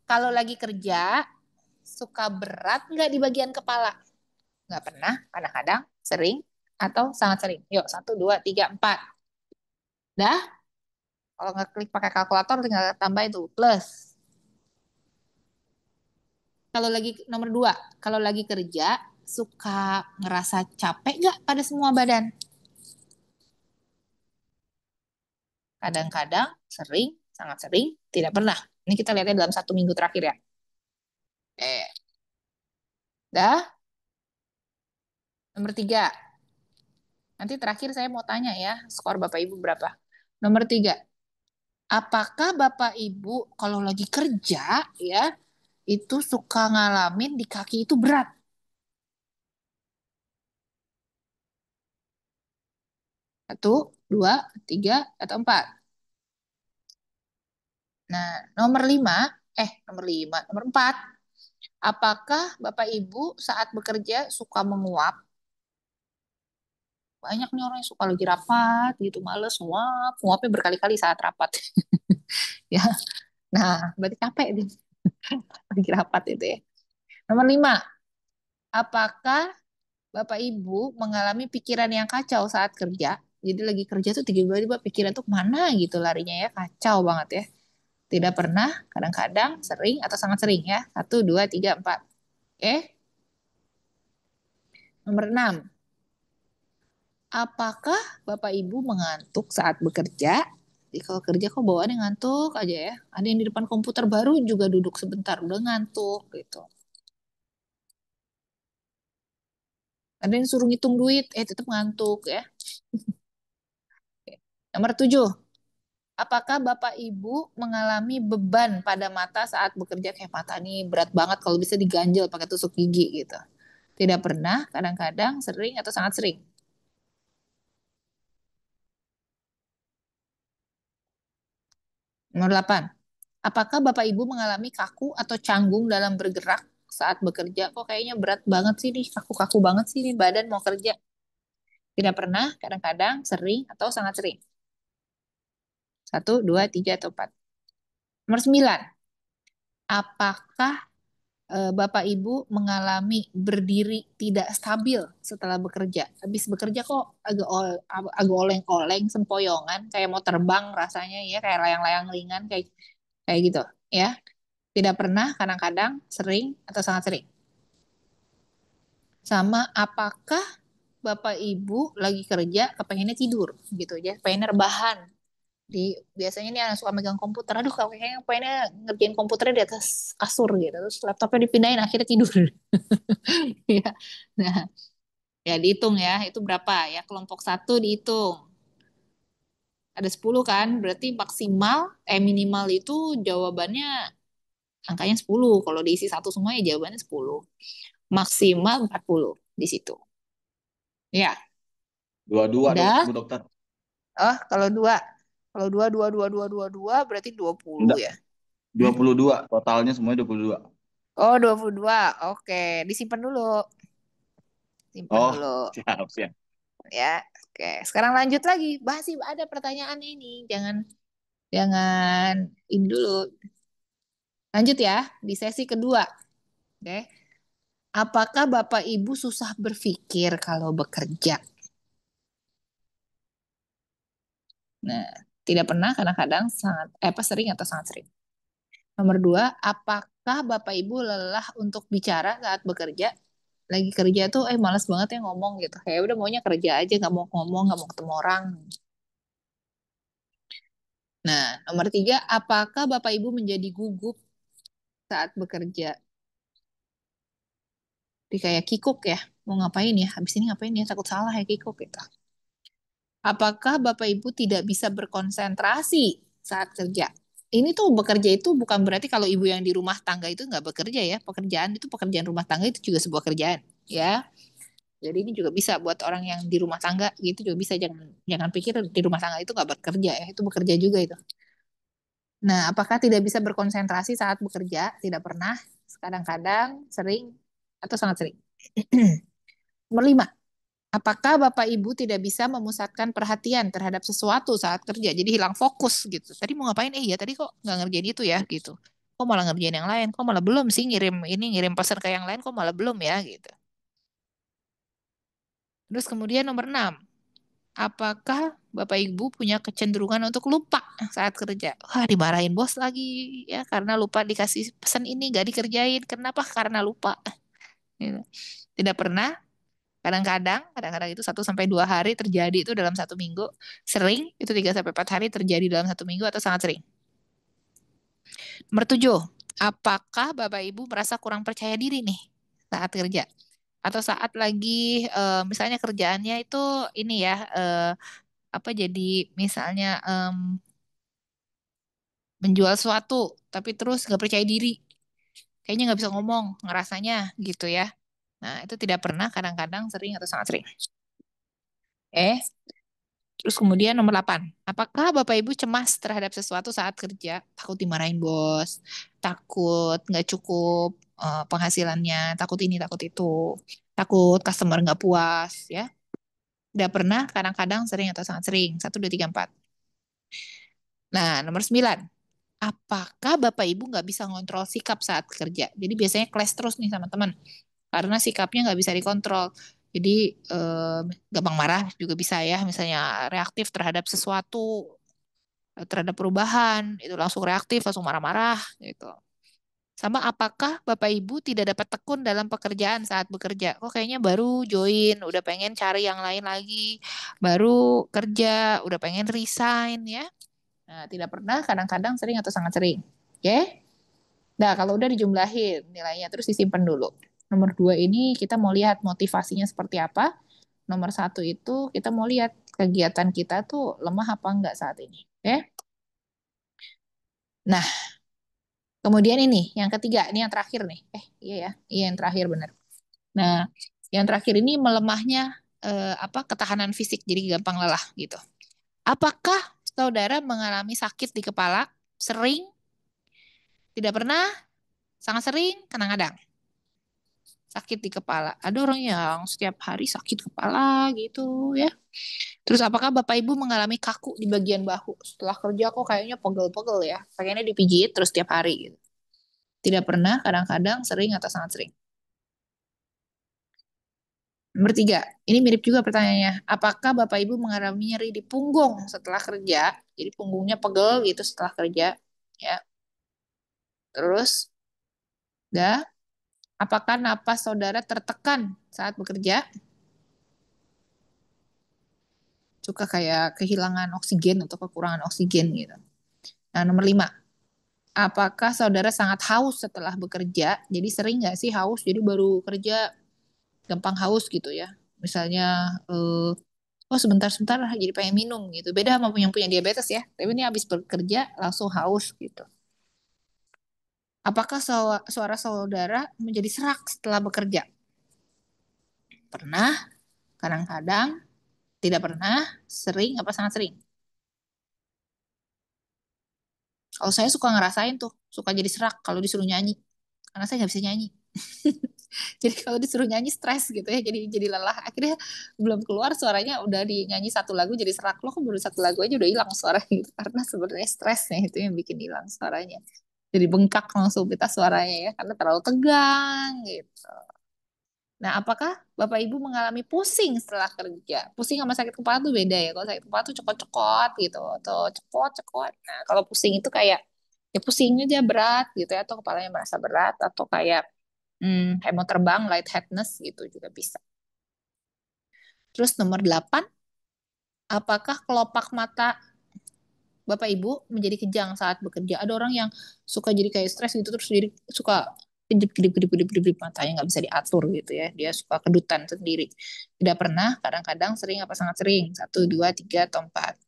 kalau lagi kerja, suka berat nggak di bagian kepala? Nggak pernah, kadang-kadang, sering, atau sangat sering. Yuk, 1, 2, 3, 4. Dah, kalau nggak klik pakai kalkulator tinggal tambah itu, plus. Kalau lagi nomor 2, kalau lagi kerja, suka ngerasa capek nggak pada semua badan? Kadang-kadang, sering, sangat sering, tidak pernah. Ini kita lihatnya dalam 1 minggu terakhir ya. Dah, nomor 3. Nanti terakhir saya mau tanya ya, skor Bapak Ibu berapa? Nomor 3. Apakah Bapak Ibu kalau lagi kerja ya, itu suka ngalamin di kaki itu berat? 1, 2, 3, atau 4? Nah, nomor 4. Apakah Bapak Ibu saat bekerja suka menguap? Banyak nih orang yang suka lagi rapat gitu, males nguap, nguapnya berkali-kali saat rapat. Ya, nah berarti capek nih lagi rapat itu ya. Nomor 5. Apakah Bapak Ibu mengalami pikiran yang kacau saat kerja? Jadi lagi kerja tuh tiba-tiba pikiran tuh kemana gitu larinya ya, kacau banget ya. Tidak pernah, kadang-kadang, sering, atau sangat sering ya. 1, 2, 3, 4. Oke. Nomor 6. Apakah Bapak Ibu mengantuk saat bekerja? Jadi kalau kerja kok bawaannya ngantuk aja ya. Ada yang di depan komputer baru juga duduk sebentar udah ngantuk gitu. Ada yang suruh ngitung duit, tetap ngantuk ya. Nomor 7. Apakah Bapak Ibu mengalami beban pada mata saat bekerja, kayak mata nih berat banget kalau bisa diganjel pakai tusuk gigi gitu? Tidak pernah, kadang-kadang, sering, atau sangat sering? Nomor 8. Apakah Bapak Ibu mengalami kaku atau canggung dalam bergerak saat bekerja? Kok kayaknya berat banget sih nih, kaku-kaku banget sih nih badan mau kerja. Tidak pernah, kadang-kadang, sering, atau sangat sering? 1, 2, 3, atau 4? Nomor 9. Apakah Bapak Ibu mengalami berdiri tidak stabil setelah bekerja? Habis bekerja kok agak oleng-oleng, sempoyongan, kayak mau terbang rasanya ya, kayak layang-layang ringan, kayak kayak gitu ya. Tidak pernah, kadang-kadang, sering, atau sangat sering? Sama apakah Bapak Ibu lagi kerja kepengennya tidur gitu aja, pengennya rebahan di, biasanya nih anak suka megang komputer, aduh kayaknya pengennya ngerjain komputernya di atas kasur gitu, terus laptopnya dipindahin akhirnya tidur. Ya, nah ya dihitung ya, itu berapa ya, kelompok 1 dihitung, ada 10 kan, berarti maksimal minimal itu jawabannya angkanya 10. Kalau diisi satu semua ya jawabannya 10. Maksimal 40 di situ. Ya, Dua-dua dong, udah. Bu Dokter. Oh, kalau dua, dua, dua, dua, dua, dua, berarti 20 Enggak, ya. dua Hmm? puluh dua. Totalnya semuanya 22. Oh, 22. Oke, disimpan dulu. Simpan Oh, dulu. siap, siap. Ya. Oke, sekarang lanjut lagi. Masih ada pertanyaan ini. Jangan jangan ini dulu. Lanjut ya, di sesi kedua. Oke. Apakah Bapak Ibu susah berpikir kalau bekerja? Nah, tidak pernah, kadang-kadang, sangat, apa sering atau sangat sering? Nomor 2, apakah Bapak Ibu lelah untuk bicara saat bekerja? Lagi kerja tuh, malas banget ya ngomong gitu. Kayak udah maunya kerja aja, nggak mau ngomong, nggak mau ketemu orang. Nah, nomor 3, apakah Bapak Ibu menjadi gugup saat bekerja? Jadi kayak kikuk ya, mau ngapain ya? Habis ini ngapain ya? Takut salah ya kikuk gitu. Apakah Bapak Ibu tidak bisa berkonsentrasi saat kerja? Ini tuh bekerja itu bukan berarti kalau ibu yang di rumah tangga itu nggak bekerja ya. Pekerjaan itu pekerjaan rumah tangga itu juga sebuah kerjaan ya. Jadi ini juga bisa buat orang yang di rumah tangga gitu juga bisa, jangan jangan pikir di rumah tangga itu nggak bekerja ya, itu bekerja juga itu. Nah, apakah tidak bisa berkonsentrasi saat bekerja? Tidak pernah, kadang-kadang, sering, atau sangat sering. Nomor 5, apakah Bapak Ibu tidak bisa memusatkan perhatian terhadap sesuatu saat kerja? Jadi hilang fokus gitu. Tadi mau ngapain? Ya tadi kok nggak ngerjain itu ya gitu. Kok malah ngerjain yang lain? Kok malah belum sih ngirim pesan ke yang lain? Kok malah belum ya gitu. Terus kemudian nomor 6, apakah Bapak Ibu punya kecenderungan untuk lupa saat kerja? Wah, dimarahin bos lagi ya karena lupa dikasih pesan ini gak dikerjain. Kenapa? Karena lupa. Gitu. Tidak pernah. Kadang-kadang itu 1 sampai 2 hari terjadi itu dalam 1 minggu. Sering itu 3 sampai 4 hari terjadi dalam 1 minggu atau sangat sering. Nomor 7, apakah Bapak Ibu merasa kurang percaya diri nih saat kerja? Atau saat lagi misalnya kerjaannya itu ini ya, apa jadi misalnya menjual sesuatu tapi terus nggak percaya diri, kayaknya nggak bisa ngomong ngerasanya gitu ya. Nah itu tidak pernah, kadang-kadang, sering atau sangat sering. eh Terus kemudian nomor 8, apakah Bapak Ibu cemas terhadap sesuatu saat kerja? Takut dimarahin bos, takut nggak cukup penghasilannya, takut ini takut itu, takut customer nggak puas ya. Tidak pernah, kadang-kadang, sering atau sangat sering. 1, 2, 3, 4. Nah, nomor 9, apakah Bapak Ibu nggak bisa ngontrol sikap saat kerja? Jadi biasanya clash terus nih sama teman karena sikapnya nggak bisa dikontrol. Jadi gampang marah juga bisa ya, misalnya reaktif terhadap sesuatu, terhadap perubahan, itu langsung reaktif, langsung marah-marah gitu. Sama apakah Bapak Ibu tidak dapat tekun dalam pekerjaan saat bekerja? Kok kayaknya baru join, udah pengen cari yang lain lagi, baru kerja, udah pengen resign ya. Nah, tidak pernah, kadang-kadang, sering atau sangat sering. Oke? Nah, kalau udah dijumlahin nilainya, terus disimpan dulu. Nomor 2 ini kita mau lihat motivasinya seperti apa. Nomor 1 itu kita mau lihat kegiatan kita tuh lemah apa enggak saat ini. Oke? Nah, kemudian ini, yang ketiga, ini yang terakhir nih. Iya ya, iya yang terakhir benar. Nah, yang terakhir ini melemahnya apa ketahanan fisik, jadi gampang lelah gitu. Apakah saudara mengalami sakit di kepala? Sering, tidak pernah, sangat sering, kadang-kadang. Sakit di kepala. Ada orang yang setiap hari sakit kepala gitu ya. Terus apakah Bapak Ibu mengalami kaku di bagian bahu? Setelah kerja kok kayaknya pegel-pegel ya. Pengennya dipijit terus setiap hari gitu. Tidak pernah, kadang-kadang, sering atau sangat sering. Nomor 3, ini mirip juga pertanyaannya. Apakah Bapak Ibu mengalami nyeri di punggung setelah kerja? Jadi punggungnya pegel gitu setelah kerja. Ya. Terus, dah. Apakah napas saudara tertekan saat bekerja? Suka kayak kehilangan oksigen atau kekurangan oksigen gitu. Nah, nomor 5, apakah saudara sangat haus setelah bekerja? Jadi sering nggak sih haus? Jadi baru kerja gampang haus gitu ya. Misalnya, oh sebentar-sebentar jadi pengen minum gitu. Beda sama yang punya diabetes ya. Tapi ini habis bekerja langsung haus gitu. Apakah suara saudara menjadi serak setelah bekerja? Pernah, kadang-kadang, tidak pernah, sering apa sangat sering? Kalau saya suka ngerasain tuh, suka jadi serak kalau disuruh nyanyi. Karena saya nggak bisa nyanyi. Jadi kalau disuruh nyanyi stres gitu ya, jadi lelah. Akhirnya belum keluar suaranya udah dinyanyi satu lagu jadi serak. Loh kok baru satu lagu aja udah hilang suaranya gitu. Karena sebenarnya stresnya itu yang bikin hilang suaranya. Jadi bengkak langsung kita suaranya ya, karena terlalu tegang gitu. Nah, apakah Bapak Ibu mengalami pusing setelah kerja? Pusing sama sakit kepala tuh beda ya. Kalau sakit kepala tuh cekot-cekot gitu, atau cekot-cekot. Nah, kalau pusing itu kayak ya pusing aja berat gitu ya, atau kepalanya merasa berat, atau kayak hemo terbang, lightheadedness gitu juga bisa. Terus nomor 8, apakah kelopak mata Bapak Ibu menjadi kejang saat bekerja? Ada orang yang suka jadi kayak stres gitu, terus jadi suka kedip kedip kedip kedip kedip matanya nggak bisa diatur gitu ya, dia suka kedutan sendiri. Tidak pernah, kadang-kadang, sering apa sangat sering, satu dua tiga atau empat.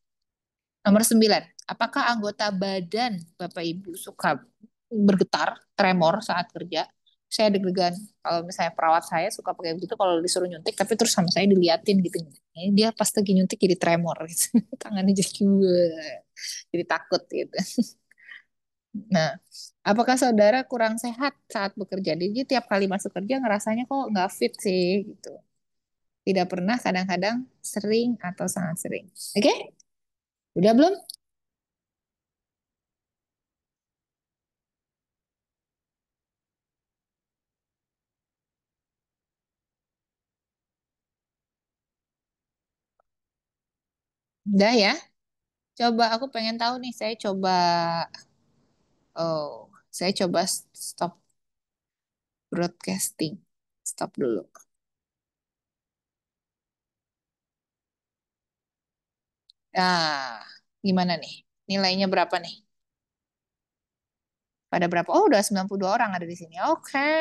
Nomor 9, apakah anggota badan Bapak Ibu suka bergetar, tremor saat kerja? Saya deg-degan. Kalau misalnya perawat saya suka pakai begitu kalau disuruh nyuntik, tapi terus sama saya diliatin gitu. Ini dia pas lagi nyuntik jadi tremor gitu. Tangannya jadi "Wah." Jadi takut gitu. Nah, apakah saudara kurang sehat saat bekerja? Jadi tiap kali masuk kerja ngerasanya kok nggak fit sih gitu. Tidak pernah, kadang-kadang, sering atau sangat sering. Oke? Udah belum? Udah ya? Coba aku pengen tahu nih, saya coba stop broadcasting. Stop dulu. Nah, gimana nih? Nilainya berapa nih? Pada berapa? Oh, udah 92 orang ada di sini. Oke.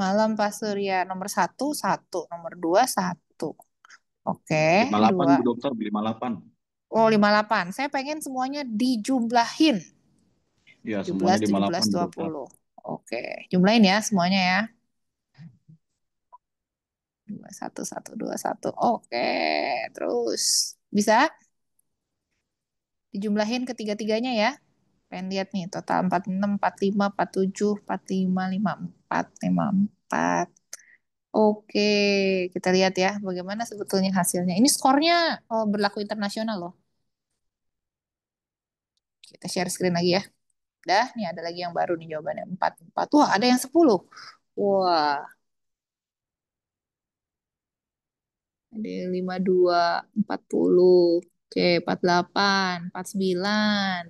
Malam Pak Surya nomor satu, satu. Nomor dua, satu. Oke, 58 dua. Bu Dokter, 58. Oh, 58. Saya pengen semuanya dijumlahin. Ya, tujuh semuanya belas, tujuh belas, 58 Bu dua Dokter. puluh. Oke, jumlahin ya semuanya ya. Dua satu satu dua satu. Oke, terus bisa dijumlahin ketiga-tiganya ya. Pengen lihat nih total 46, 45, 47, 45, 54, 54. Oke, kita lihat ya bagaimana sebetulnya hasilnya. Ini skornya berlaku internasional loh. Kita share screen lagi ya. Dah, nih ada lagi yang baru nih jawabannya. 4, 4. Wah, ada yang 10. Wah, ada yang 52, 40. Oke, 48, 49.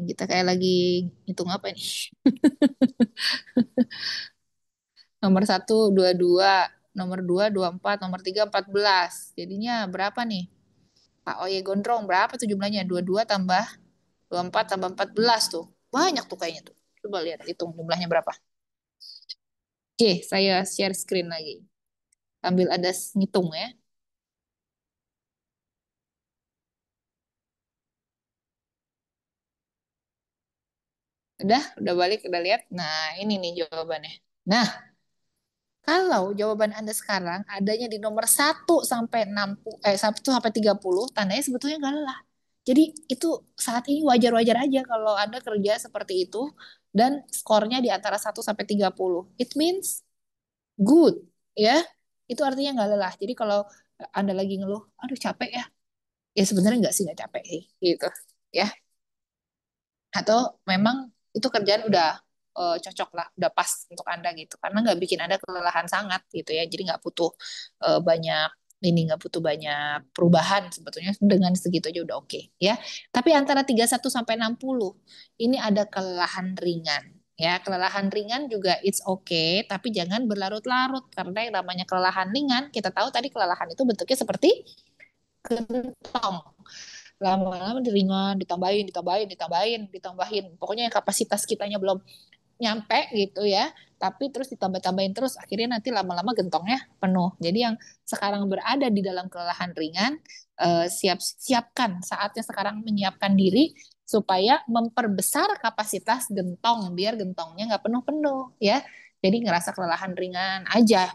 Kita kayak lagi hitung apa nih? Nomor satu, 22. Nomor 2, 24. Nomor 3, 14. Jadinya berapa nih? Pak Oye Gondrong, berapa tuh jumlahnya? 22 tambah 24 tambah 14 tuh. Banyak tuh kayaknya tuh. Coba lihat, hitung jumlahnya berapa. Oke, saya share screen lagi. Sambil ada ngitung ya. Udah balik, udah lihat. Nah, ini nih jawabannya. Nah, kalau jawaban Anda sekarang adanya di nomor 1 sampai 60, 1 sampai 30, tandanya sebetulnya nggak lelah. Jadi itu saat ini wajar-wajar aja kalau Anda kerja seperti itu dan skornya di antara 1 sampai 30. It means good, ya. Itu artinya nggak lelah. Jadi kalau Anda lagi ngeluh, aduh capek ya. Ya sebenarnya nggak sih, nggak capek sih, gitu. Ya, atau memang itu kerjaan udah cocok lah, udah pas untuk Anda gitu, karena nggak bikin Anda kelelahan sangat gitu ya, jadi nggak butuh banyak ini, nggak butuh banyak perubahan, sebetulnya dengan segitu aja udah oke ya. Tapi antara 31 sampai 60 ini ada kelelahan ringan ya. Kelelahan ringan juga it's okay, tapi jangan berlarut-larut, karena yang namanya kelelahan ringan kita tahu tadi kelelahan itu bentuknya seperti gentong, lama-lama ringan, ditambahin ditambahin ditambahin ditambahin, pokoknya yang kapasitas kitanya belum nyampe gitu ya, tapi terus ditambah-tambahin terus, akhirnya nanti lama-lama gentongnya penuh. Jadi yang sekarang berada di dalam kelelahan ringan, siapkan saatnya sekarang, menyiapkan diri supaya memperbesar kapasitas gentong biar gentongnya nggak penuh-penuh ya. Jadi ngerasa kelelahan ringan aja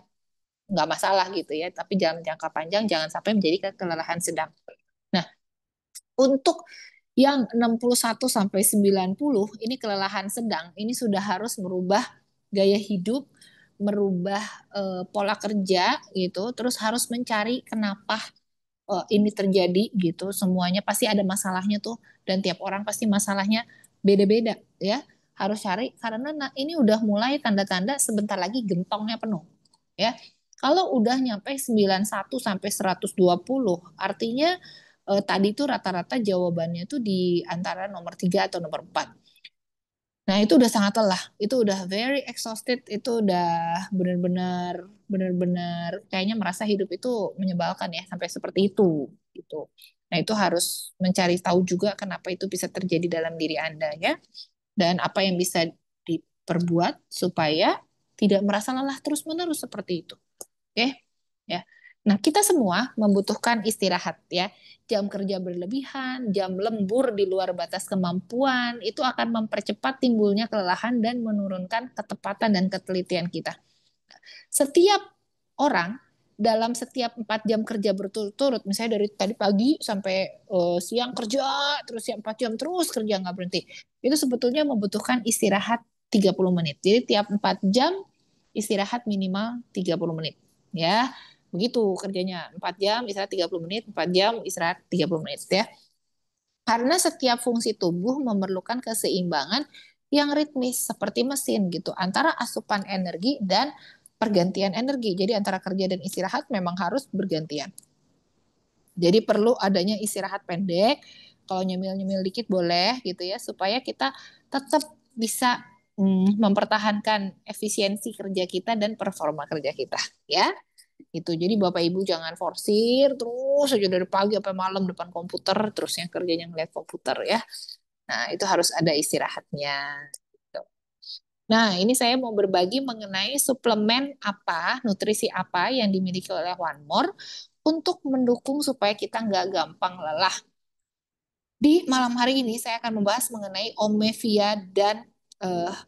nggak masalah gitu ya, tapi jangan jangka panjang, jangan sampai menjadi kelelahan sedang. Nah, untuk yang 61 sampai 90 ini kelelahan sedang, ini sudah harus merubah gaya hidup, merubah pola kerja gitu, terus harus mencari kenapa ini terjadi gitu. Semuanya pasti ada masalahnya tuh, dan tiap orang pasti masalahnya beda-beda ya. Harus cari, karena ini udah mulai tanda-tanda sebentar lagi gentongnya penuh ya. Kalau udah nyampe 91 sampai 120, artinya tadi tuh rata-rata jawabannya tuh di antara nomor 3 atau nomor 4. Nah, itu udah sangat lelah. Itu udah very exhausted. Itu udah benar-benar benar-benar kayaknya merasa hidup itu menyebalkan ya, sampai seperti itu gitu. Nah, itu harus mencari tahu juga kenapa itu bisa terjadi dalam diri Anda ya. dan apa yang bisa diperbuat supaya tidak merasa lelah terus-menerus seperti itu. Oke, ya. Nah, kita semua membutuhkan istirahat ya. Jam kerja berlebihan, jam lembur di luar batas kemampuan itu akan mempercepat timbulnya kelelahan dan menurunkan ketepatan dan ketelitian kita. Setiap orang dalam setiap 4 jam kerja berturut-turut, misalnya dari tadi pagi sampai siang kerja, terus siang 4 jam terus kerja nggak berhenti, itu sebetulnya membutuhkan istirahat 30 menit. Jadi tiap 4 jam istirahat minimal 30 menit. Ya, begitu kerjanya. 4 jam istirahat 30 menit, 4 jam istirahat 30 menit ya. Karena setiap fungsi tubuh memerlukan keseimbangan yang ritmis seperti mesin gitu antara asupan energi dan pergantian energi. Jadi antara kerja dan istirahat memang harus bergantian. Jadi perlu adanya istirahat pendek. Kalau nyemil-nyemil dikit boleh gitu ya supaya kita tetap bisa mempertahankan efisiensi kerja kita dan performa kerja kita ya. Itu jadi Bapak Ibu jangan forsir terus aja dari pagi sampai malam depan komputer terus yang kerjanya ngeliat komputer ya. Nah, itu harus ada istirahatnya. Gitu. Nah, ini saya mau berbagi mengenai suplemen apa, nutrisi apa yang dimiliki oleh One More untuk mendukung supaya kita nggak gampang lelah. Di malam hari ini saya akan membahas mengenai Omevia dan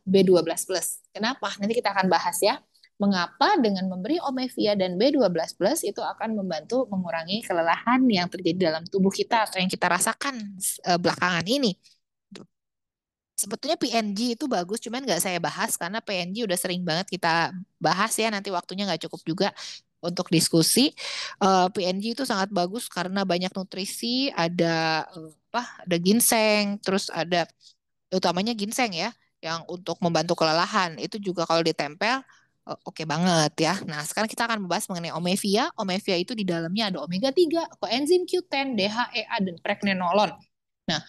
B12 plus. Kenapa? Nanti kita akan bahas ya. Mengapa dengan memberi Omevia dan B12 plus itu akan membantu mengurangi kelelahan yang terjadi dalam tubuh kita atau yang kita rasakan belakangan ini. Sebetulnya PNG itu bagus, cuman nggak saya bahas karena PNG udah sering banget kita bahas ya. Nanti waktunya nggak cukup juga untuk diskusi. PNG itu sangat bagus karena banyak nutrisi, ada apa? Ada ginseng, terus ada utamanya ginseng ya, yang untuk membantu kelelahan. Itu juga kalau ditempel oke banget ya. Nah, sekarang kita akan membahas mengenai Omevia. Omevia itu di dalamnya ada omega 3, coenzim Q10, DHEA dan pregnenolon. Nah,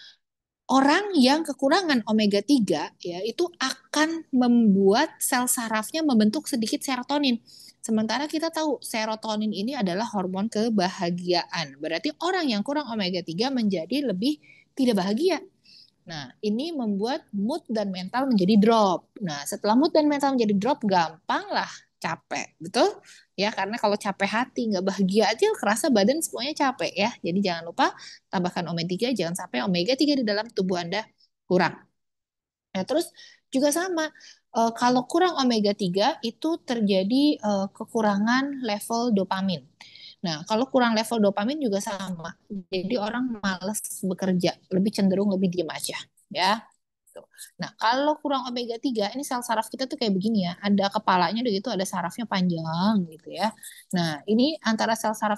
orang yang kekurangan omega 3 ya itu akan membuat sel sarafnya membentuk sedikit serotonin. Sementara kita tahu serotonin ini adalah hormon kebahagiaan. Berarti orang yang kurang omega 3 menjadi lebih tidak bahagia. Nah, ini membuat mood dan mental menjadi drop. Nah, setelah mood dan mental menjadi drop, gampang lah capek, betul? Ya, karena kalau capek hati, nggak bahagia aja, kerasa badan semuanya capek ya. Jadi jangan lupa tambahkan omega 3, jangan sampai omega 3 di dalam tubuh Anda kurang. Nah, terus juga sama, kalau kurang omega 3 itu terjadi kekurangan level dopamin. Nah, kalau kurang level dopamin juga sama. Jadi orang malas bekerja, lebih cenderung lebih diam aja, ya. Tuh. Nah, kalau kurang omega 3 ini sel saraf kita tuh kayak begini ya. Ada kepalanya udah gitu, ada sarafnya panjang gitu ya. Nah, ini antara sel saraf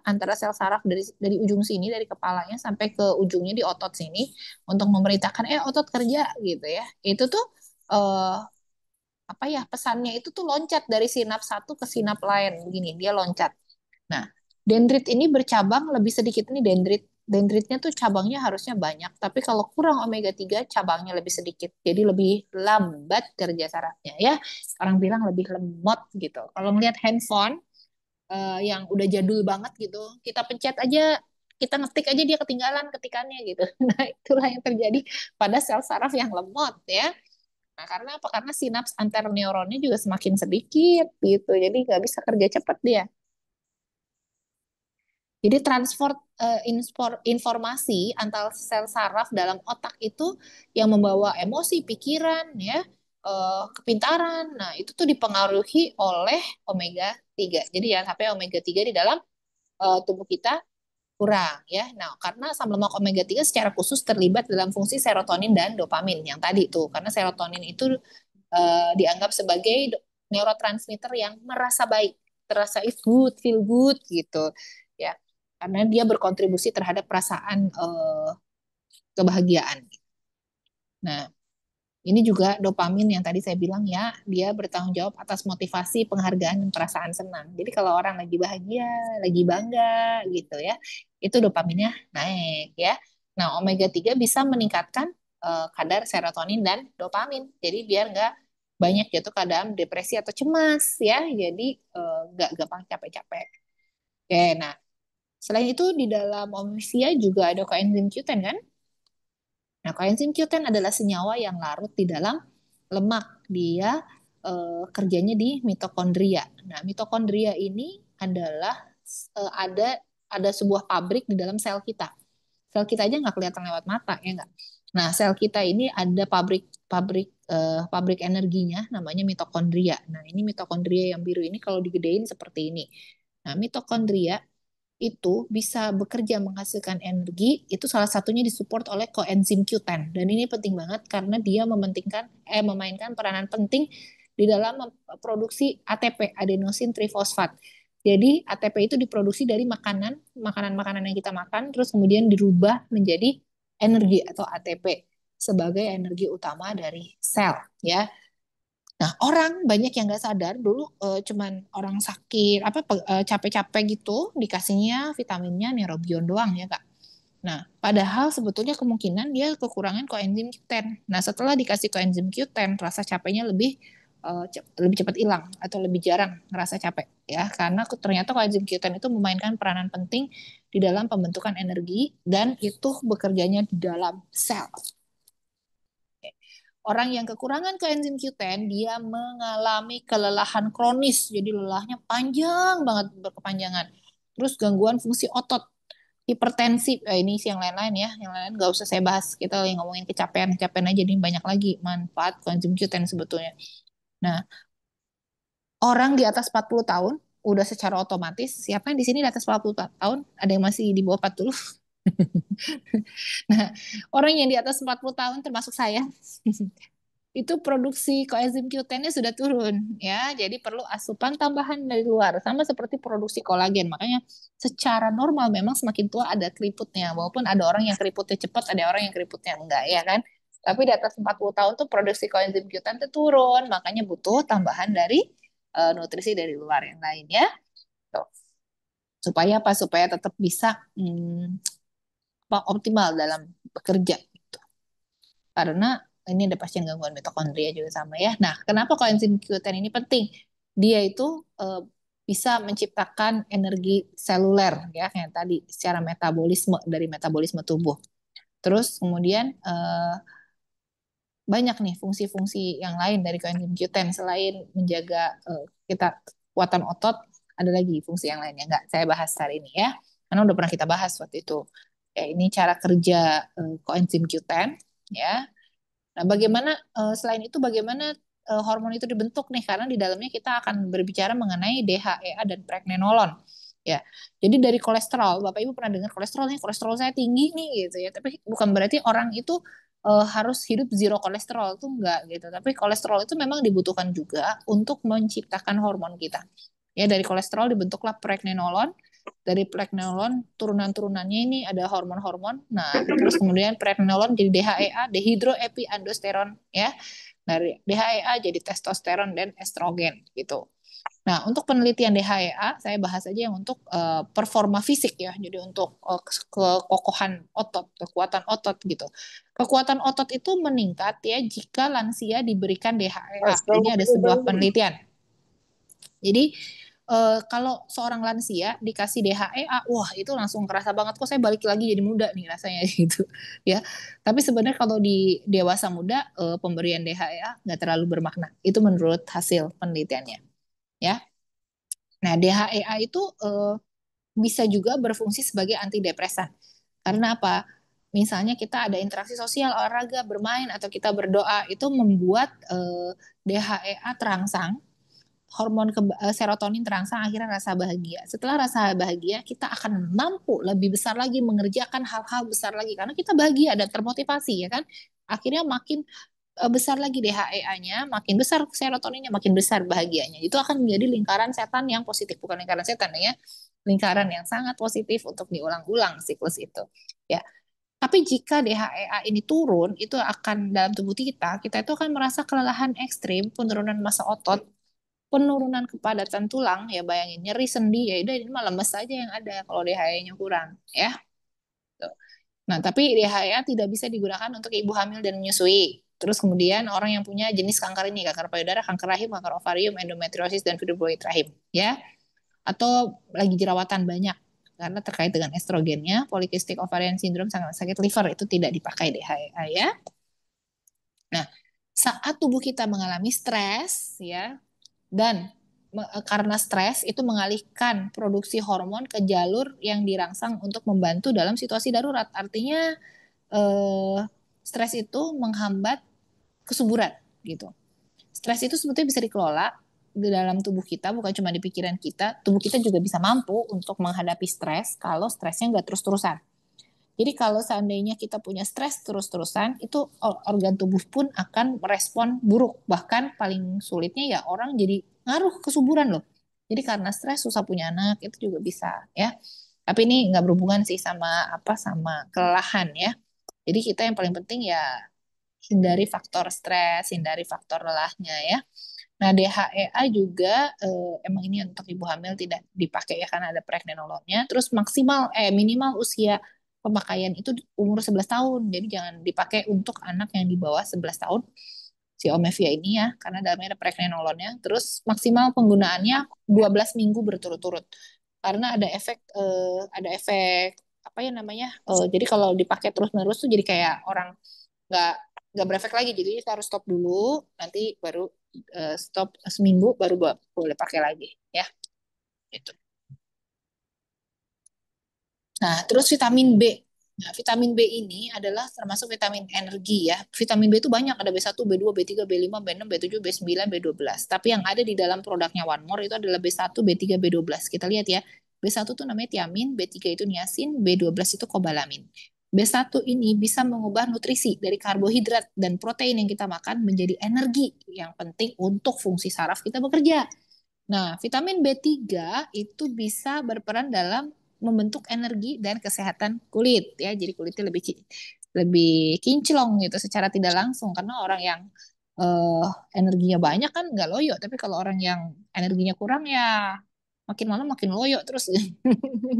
antara sel saraf dari ujung sini dari kepalanya sampai ke ujungnya di otot sini untuk memerintahkan otot kerja gitu ya. Itu tuh eh, apa ya pesannya itu tuh loncat dari sinap satu ke sinap lain begini, dia loncat. Nah, dendrit ini bercabang lebih sedikit ini dendrit. Dendritnya tuh cabangnya harusnya banyak, tapi kalau kurang omega 3 cabangnya lebih sedikit. Jadi lebih lambat kerja sarafnya ya. Orang bilang lebih lemot gitu. Kalau ngelihat handphone yang udah jadul banget gitu, kita pencet aja, kita ngetik aja dia ketinggalan ketikannya gitu. Nah, itulah yang terjadi pada sel saraf yang lemot ya. Nah, karena apa? Karena sinaps antar neuronnya juga semakin sedikit gitu. Jadi nggak bisa kerja cepat dia. Jadi transfer informasi antar sel saraf dalam otak itu yang membawa emosi, pikiran, ya, kepintaran. Nah, itu tuh dipengaruhi oleh omega 3. Jadi ya sampai omega 3 di dalam tubuh kita kurang ya. Nah, karena asam lemak omega 3 secara khusus terlibat dalam fungsi serotonin dan dopamin yang tadi tuh. Karena serotonin itu dianggap sebagai neurotransmitter yang merasa baik, terasa is good, feel good gitu ya. Karena dia berkontribusi terhadap perasaan kebahagiaan. Nah, ini juga dopamin yang tadi saya bilang ya, dia bertanggung jawab atas motivasi, penghargaan, dan perasaan senang. Jadi kalau orang lagi bahagia, lagi bangga gitu ya, itu dopaminnya naik ya. Nah, omega 3 bisa meningkatkan kadar serotonin dan dopamin. Jadi biar nggak banyak jatuh ke dalam depresi atau cemas ya. Jadi nggak gampang capek-capek. Oke, nah selain itu di dalam omega juga ada coenzim Q10 kan? Nah, koenzim Q10 adalah senyawa yang larut di dalam lemak. Dia kerjanya di mitokondria. Nah, mitokondria ini adalah ada sebuah pabrik di dalam sel kita. Sel kita aja nggak kelihatan lewat mata, ya nggak? Nah, sel kita ini ada pabrik energinya, namanya mitokondria. Nah, ini mitokondria yang biru ini kalau digedein seperti ini. Nah, mitokondria itu bisa bekerja menghasilkan energi, itu salah satunya disupport oleh koenzim Q10. Dan ini penting banget karena dia memainkan peranan penting di dalam produksi ATP, adenosine trifosfat. Jadi ATP itu diproduksi dari makanan-makanan yang kita makan, terus kemudian dirubah menjadi energi atau ATP sebagai energi utama dari sel, ya. Nah, orang banyak yang nggak sadar dulu cuman orang sakit capek-capek gitu dikasihnya vitaminnya neurobion doang ya Kak. Nah, padahal sebetulnya kemungkinan dia kekurangan koenzim Q10. Nah, setelah dikasih koenzim Q10, rasa capeknya lebih cepat hilang atau lebih jarang ngerasa capek ya karena ternyata koenzim Q10 itu memainkan peranan penting di dalam pembentukan energi dan itu bekerjanya di dalam sel. Orang yang kekurangan koenzim Q10, dia mengalami kelelahan kronis. Jadi lelahnya panjang banget, berkepanjangan. Terus gangguan fungsi otot, hipertensi. Ini sih yang lain-lain ya. Yang lain nggak usah saya bahas. Kita lagi ngomongin kecapean. Kecapean aja jadi banyak lagi manfaat koenzim Q10 sebetulnya. Nah, orang di atas 40 tahun, udah secara otomatis, siapa yang di sini di atas 40 tahun? Ada yang masih di bawah 40? Nah, orang yang di atas 40 tahun termasuk saya, itu produksi koenzim Q10-nya sudah turun ya. Jadi perlu asupan tambahan dari luar sama seperti produksi kolagen. Makanya secara normal memang semakin tua ada keriputnya. Walaupun ada orang yang keriputnya cepat, ada orang yang keriputnya enggak ya kan. Tapi di atas 40 tahun tuh produksi koenzim Q10 itu turun, makanya butuh tambahan dari nutrisi dari luar yang lain ya. Tuh. Supaya apa? Supaya tetap bisa optimal dalam bekerja. Karena ini ada pasien gangguan mitokondria juga sama ya. Nah, kenapa koenzim Q10 ini penting? Dia itu bisa menciptakan energi seluler ya, kayak tadi secara metabolisme dari metabolisme tubuh. Terus kemudian banyak nih fungsi-fungsi yang lain dari koenzim Q10 selain menjaga kita kekuatan otot, ada lagi fungsi yang lainnya nggak saya bahas hari ini ya. Karena udah pernah kita bahas waktu itu. Ya, ini cara kerja koenzim Q10 ya. Nah, bagaimana selain itu bagaimana hormon itu dibentuk nih? Karena di dalamnya kita akan berbicara mengenai DHEA dan pregnenolon. Ya, jadi dari kolesterol, Bapak Ibu pernah dengar kolesterol nih, kolesterol saya tinggi nih gitu ya. Tapi bukan berarti orang itu harus hidup zero kolesterol itu enggak gitu. Tapi kolesterol itu memang dibutuhkan juga untuk menciptakan hormon kita. Ya, dari kolesterol dibentuklah pregnenolon, dari pregnenolon turunan-turunannya ini ada hormon-hormon. Nah, terus kemudian pregnenolon jadi DHEA, dehidroepiandrosteron ya. Dari DHEA jadi testosteron dan estrogen gitu. Nah, untuk penelitian DHEA saya bahas aja yang untuk performa fisik ya. Jadi untuk kekokohan otot, kekuatan otot gitu. Kekuatan otot itu meningkat ya jika lansia diberikan DHEA. Ini ada sebuah penelitian. Jadi kalau seorang lansia dikasih DHEA, wah itu langsung kerasa banget kok saya balik lagi jadi muda nih rasanya gitu ya. Tapi sebenarnya kalau di dewasa muda pemberian DHEA nggak terlalu bermakna. Itu menurut hasil penelitiannya ya. Nah DHEA itu bisa juga berfungsi sebagai antidepresan. Karena apa? Misalnya kita ada interaksi sosial, olahraga, bermain, atau kita berdoa, itu membuat DHEA terangsang, serotonin terangsang, akhirnya rasa bahagia. Setelah rasa bahagia, kita akan mampu lebih besar lagi mengerjakan hal-hal besar lagi karena kita bahagia dan termotivasi ya kan. Akhirnya makin besar lagi DHEA-nya, makin besar serotoninnya, makin besar bahagianya. Itu akan menjadi lingkaran setan yang positif, bukan lingkaran setan ya. Lingkaran yang sangat positif untuk diulang-ulang siklus itu. Ya. Tapi jika DHEA ini turun, itu akan dalam tubuh kita, kita itu akan merasa kelelahan ekstrim, penurunan massa otot, penurunan kepadatan tulang, ya bayangin nyeri sendi, ya udah ini mah lemes saja yang ada kalau DHEA-nya kurang, ya. Tuh. Nah, tapi DHEA tidak bisa digunakan untuk ibu hamil dan menyusui. Terus kemudian orang yang punya jenis kanker ini, kanker payudara, kanker rahim, kanker ovarium, endometriosis, dan fibroid rahim, ya. Atau lagi jerawatan banyak. karena terkait dengan estrogennya. Polycystic ovarian syndrome sama sakit liver itu tidak dipakai DHEA ya. Nah, saat tubuh kita mengalami stres ya, dan karena stres itu mengalihkan produksi hormon ke jalur yang dirangsang untuk membantu dalam situasi darurat. Artinya eh, stres itu menghambat kesuburan gitu. Stres itu sebetulnya bisa dikelola di dalam tubuh kita, bukan cuma di pikiran kita. Tubuh kita juga bisa mampu untuk menghadapi stres kalau stresnya nggak terus-terusan. Jadi kalau seandainya kita punya stres terus-terusan, itu organ tubuh pun akan merespon buruk. Bahkan paling sulitnya ya orang jadi ngaruh kesuburan loh. Jadi karena stres susah punya anak itu juga bisa ya. Tapi ini nggak berhubungan sih sama apa sama kelelahan ya. Jadi kita yang paling penting ya hindari faktor stres, hindari faktor lelahnya ya. Nah, DHEA juga emang ini untuk ibu hamil tidak dipakai ya karena ada pregnenolonnya. Terus minimal usia pemakaian itu umur 11 tahun. Jadi jangan dipakai untuk anak yang di bawah 11 tahun si Omevia ini ya karena dalamnya ada pregnenolonnya. Terus maksimal penggunaannya 12 minggu berturut-turut. Karena ada efek apa ya namanya? Jadi kalau dipakai terus-menerus tuh jadi kayak orang nggak nggak berefek lagi. Jadi kita harus stop dulu, nanti baru stop seminggu baru boleh pakai lagi ya. Gitu. Nah, terus vitamin B. Nah, vitamin B ini adalah termasuk vitamin energi ya. Vitamin B itu banyak, ada B1, B2, B3, B5, B6, B7, B9, B12. Tapi yang ada di dalam produknya One More itu adalah B1, B3, B12. Kita lihat ya. B1 itu namanya tiamin, B3 itu niacin, B12 itu kobalamin. B1 ini bisa mengubah nutrisi dari karbohidrat dan protein yang kita makan menjadi energi yang penting untuk fungsi saraf kita bekerja. Nah, vitamin B3 itu bisa berperan dalam membentuk energi dan kesehatan kulit ya. Jadi kulitnya lebih kinclong gitu secara tidak langsung karena orang yang eh, energinya banyak kan nggak loyo, tapi kalau orang yang energinya kurang ya makin malam makin loyo terus.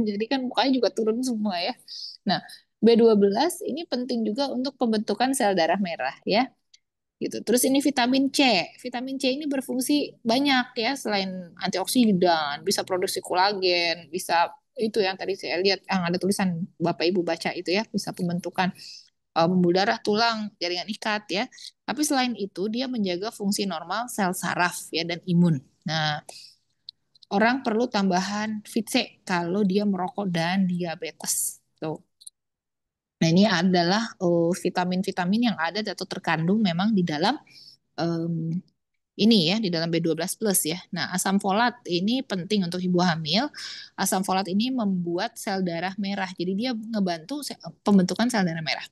Jadi kan mukanya juga turun semua ya. Nah, B12 ini penting juga untuk pembentukan sel darah merah ya gitu. Terus ini vitamin C. Vitamin C ini berfungsi banyak ya selain antioksidan, bisa produksi kolagen, bisa itu yang tadi saya lihat yang ada tulisan Bapak Ibu baca itu ya, bisa pembentukan pembuluh darah, tulang, jaringan ikat ya. Tapi selain itu dia menjaga fungsi normal sel saraf ya dan imun. Nah, orang perlu tambahan Vit C kalau dia merokok dan diabetes. Tuh. Nah, ini adalah vitamin-vitamin yang ada atau terkandung memang di dalam um, ini ya di dalam B12 plus ya. Nah, asam folat ini penting untuk ibu hamil. Asam folat ini membuat sel darah merah. Jadi dia ngebantu pembentukan sel darah merah.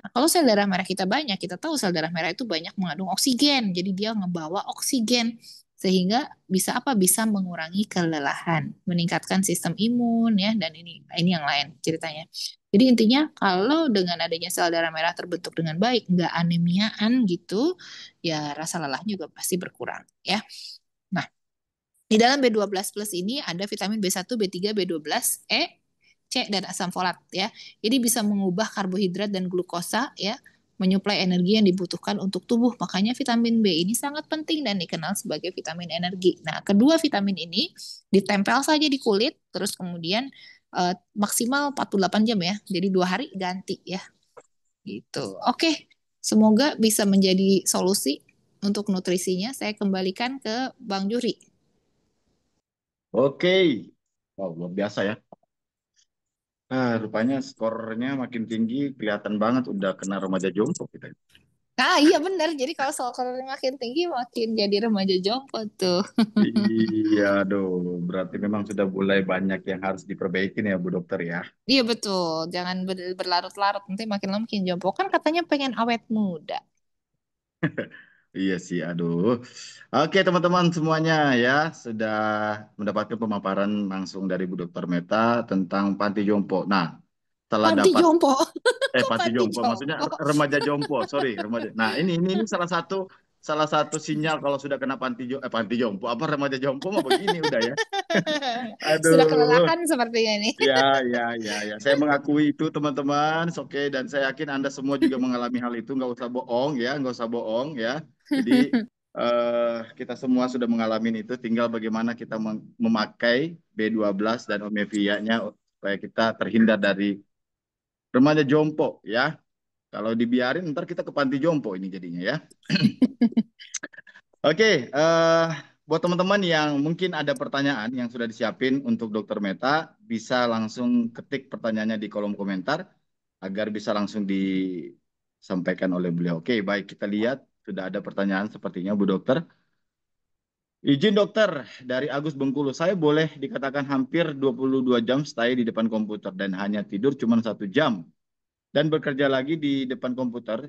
Nah, kalau sel darah merah kita banyak, kita tahu sel darah merah itu banyak mengandung oksigen. Jadi dia ngebawa oksigen sehingga bisa apa? Bisa mengurangi kelelahan, meningkatkan sistem imun ya dan ini yang lain ceritanya. Jadi intinya kalau dengan adanya sel darah merah terbentuk dengan baik, nggak anemiaan gitu, ya rasa lelah juga pasti berkurang ya. Nah, di dalam B12 plus ini ada vitamin B1, B3, B12, E, C, dan asam folat ya. Jadi bisa mengubah karbohidrat dan glukosa ya, menyuplai energi yang dibutuhkan untuk tubuh. Makanya vitamin B ini sangat penting dan dikenal sebagai vitamin energi. Nah, kedua vitamin ini ditempel saja di kulit, terus kemudian maksimal 48 jam ya. Jadi 2 hari ganti ya. Gitu. Oke, semoga bisa menjadi solusi untuk nutrisinya. Saya kembalikan ke Bang Juri. Oke. Wow, luar biasa ya. Rupanya skornya makin tinggi, kelihatan banget udah kena remaja jompo kita. Ah iya benar. Jadi kalau soal kalori makin tinggi makin jadi remaja jompo tuh. Iya, aduh, berarti memang sudah mulai banyak yang harus diperbaikin ya, Bu Dokter ya. Iya betul. Jangan berlarut-larut nanti makin lama makin jompo. Kan katanya pengen awet muda. Iya sih, aduh. Oke, teman-teman semuanya ya, sudah mendapatkan pemaparan langsung dari Bu Dokter Meta tentang panti jompo. Nah, setelah Panti dapat jompo. Kok panti panti jompo maksudnya jompo? remaja jompo, sorry, remaja. Nah, ini salah satu sinyal kalau sudah kena panti jompo apa remaja jompo mah begini udah ya. Sudah Aduh. kelelahan sepertinya ini. Ya, ya, ya, ya. Saya mengakui itu teman-teman. Oke, dan saya yakin Anda semua juga mengalami hal itu. Nggak usah bohong ya, nggak usah bohong ya. Jadi kita semua sudah mengalami itu. Tinggal bagaimana kita memakai B12 dan Omevia-nya supaya kita terhindar dari remaja jompo ya. Kalau dibiarin ntar kita ke panti jompo ini jadinya ya. Oke, buat teman-teman yang mungkin ada pertanyaan yang sudah disiapin untuk Dokter Meta, bisa langsung ketik pertanyaannya di kolom komentar agar bisa langsung disampaikan oleh beliau. Oke, baik kita lihat sudah ada pertanyaan sepertinya Bu Dokter. Izin dokter, dari Agus Bengkulu, saya boleh dikatakan hampir 22 jam stay di depan komputer dan hanya tidur cuma 1 jam dan bekerja lagi di depan komputer.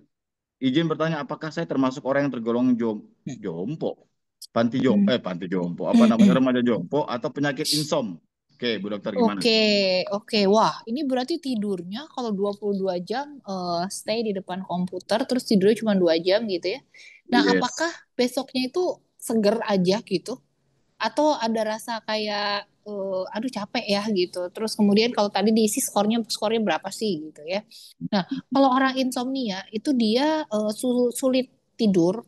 Izin bertanya, apakah saya termasuk orang yang tergolong jompo? Panti jompo, apa namanya remaja jompo atau penyakit insom? Oke, Bu Dokter gimana? Oke, oke. Wah, ini berarti tidurnya kalau 22 jam stay di depan komputer terus tidurnya cuma 2 jam gitu ya. Nah, Yes. apakah besoknya itu seger aja gitu? Atau ada rasa kayak aduh capek ya gitu. Terus kemudian kalau tadi diisi skornya berapa sih gitu ya. Nah, kalau orang insomnia itu dia sulit tidur.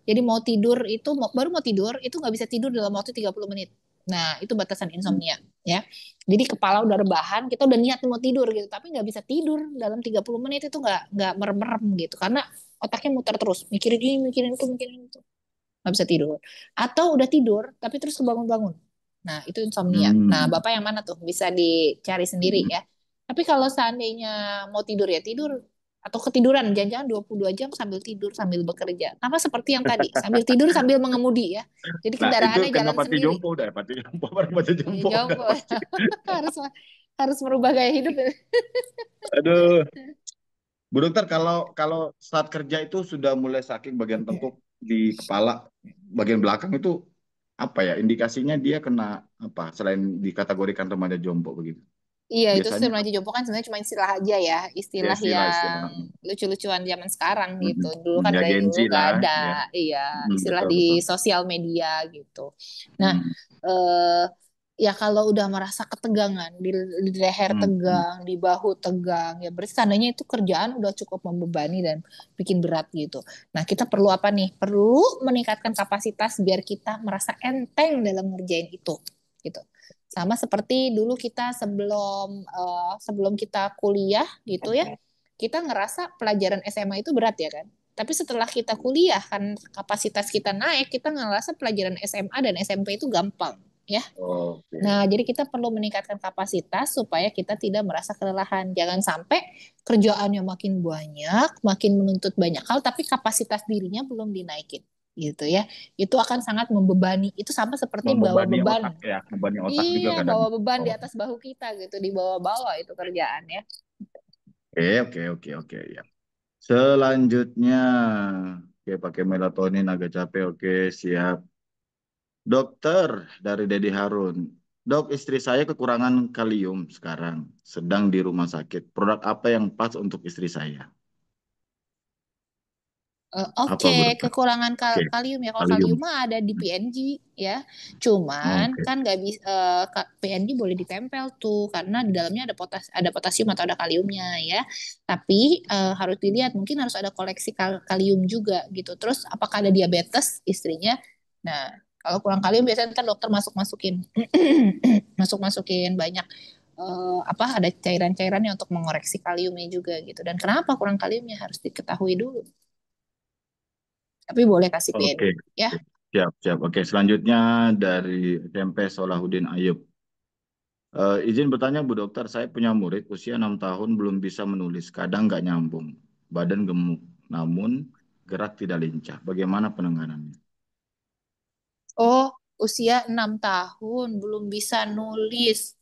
Jadi mau tidur itu baru mau tidur itu nggak bisa tidur dalam waktu 30 menit. Nah, itu batasan insomnia ya. Jadi kepala udah rebahan, kita udah niat mau tidur gitu, tapi nggak bisa tidur dalam 30 menit itu nggak merem-merem gitu karena otaknya muter terus, mikirin ini, mikirin itu nggak bisa tidur. Atau udah tidur tapi terus kebangun-bangun. Nah, itu insomnia. Nah, Hmm. Bapak yang mana tuh? Bisa dicari sendiri ya. Tapi kalau seandainya mau tidur ya tidur atau ketiduran, jangan-jangan 22 jam sambil tidur sambil bekerja. Sama seperti yang tadi, sambil tidur sambil mengemudi ya. Jadi Nah, itu kendaraannya kena jalan panti sendiri. jompo udah, panti jompo, remaja jompo Jauh udah pasti. harus harus merubah gaya hidup. Aduh. Bu Dokter, kalau kalau saat kerja itu sudah mulai sakit bagian tengkuk di kepala, bagian belakang itu apa ya? Indikasinya dia kena apa? Selain dikategorikan remaja jompo begitu. Iya, itu Biasanya sebenarnya jompo kan sebenarnya cuma istilah aja ya, ya istilah istilah. yang lucu-lucuan zaman sekarang gitu. Mm, Dulu kan ya dari dulu Genzi nggak lah, ada, ya. iya, istilah Betul di betul. sosial media gitu. Nah, Mm, eh, ya kalau udah merasa ketegangan di leher mm, mm. tegang, di bahu tegang, ya berarti tandanya itu kerjaan udah cukup membebani dan bikin berat gitu. Nah, kita perlu apa nih? Perlu meningkatkan kapasitas biar kita merasa enteng dalam ngerjain itu, gitu. Sama seperti dulu kita sebelum kita kuliah gitu ya, kita ngerasa pelajaran SMA itu berat ya kan. Tapi setelah kita kuliah kan kapasitas kita naik, kita ngerasa pelajaran SMA dan SMP itu gampang ya. Oke. Nah, jadi kita perlu meningkatkan kapasitas supaya kita tidak merasa kelelahan. Jangan sampai kerjaannya makin banyak, makin menuntut banyak hal, tapi kapasitas dirinya belum dinaikin gitu ya. Itu akan sangat membebani. Itu sama seperti bawa Membebani otak beban. ya, membebani otak juga Iya, kadang. bawa beban di Oh. atas bahu kita gitu, di bawah-bawah itu kerjaan ya. Oke. Ya. Selanjutnya, oke pakai melatonin agak capek. Oke, siap. Dokter dari Dedi Harun. Dok, istri saya kekurangan kalium sekarang, sedang di rumah sakit. Produk apa yang pas untuk istri saya? Apa, Oke, Bu Dokter? kekurangan Oke, kalium ya. Kalau kalium. kalium mah ada di PNG ya. Cuman Oke. kan nggak bisa PNG boleh ditempel tuh karena di dalamnya ada potasium atau ada kaliumnya ya. Tapi harus dilihat mungkin harus ada koleksi kalium juga gitu. Terus apakah ada diabetes istrinya? Nah, kalau kurang kalium biasanya ntar dokter masuk-masukin masuk-masukin banyak apa ada cairan-cairannya untuk mengoreksi kaliumnya juga gitu. Dan kenapa kurang kaliumnya harus diketahui dulu. Tapi boleh kasih Oke. PNG ya. Siap. Oke, selanjutnya dari SMP Solahuddin Ayub. Izin bertanya Bu Dokter, saya punya murid usia 6 tahun belum bisa menulis, kadang nggak nyambung, badan gemuk, namun gerak tidak lincah. Bagaimana penanganannya? Oh, usia 6 tahun belum bisa nulis.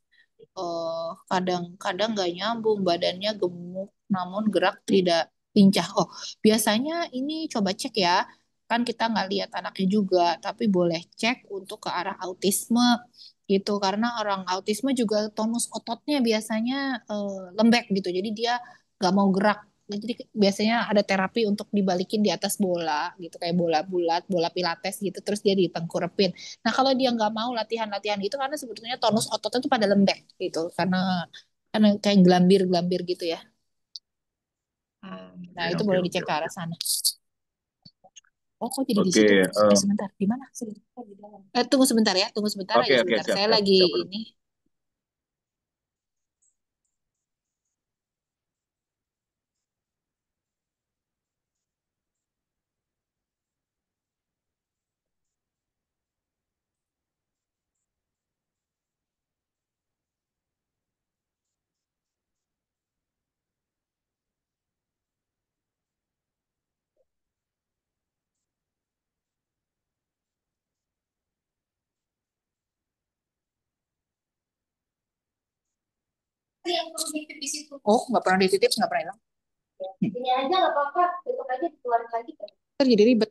Kadang-kadang nggak nyambung, badannya gemuk, namun gerak tidak lincah. Oh, biasanya ini coba cek ya. Kan kita nggak lihat anaknya juga, tapi boleh cek untuk ke arah autisme gitu. Karena orang autisme juga tonus ototnya biasanya lembek gitu. Jadi dia nggak mau gerak. Jadi biasanya ada terapi untuk dibalikin di atas bola gitu, kayak bola bulat, bola pilates gitu, terus dia ditengkurepin. Nah, kalau dia nggak mau latihan-latihan gitu karena sebetulnya tonus ototnya tuh pada lembek gitu karena kayak gelambir-gelambir gitu ya. Nah, itu boleh dicek ke Oke. arah sana. Oh, kok jadi di Oke, situ? eh, Sebentar. Di mana sih? Di dalam. Tunggu sebentar ya. Tunggu sebentar aja oke, sebentar. Saya siap, lagi siap, Bu ini. Oh, nggak pernah dititip, nggak pernah hilang. Ini aja nggak apa-apa, besok aja dikeluarin lagi. Terjadi ribet.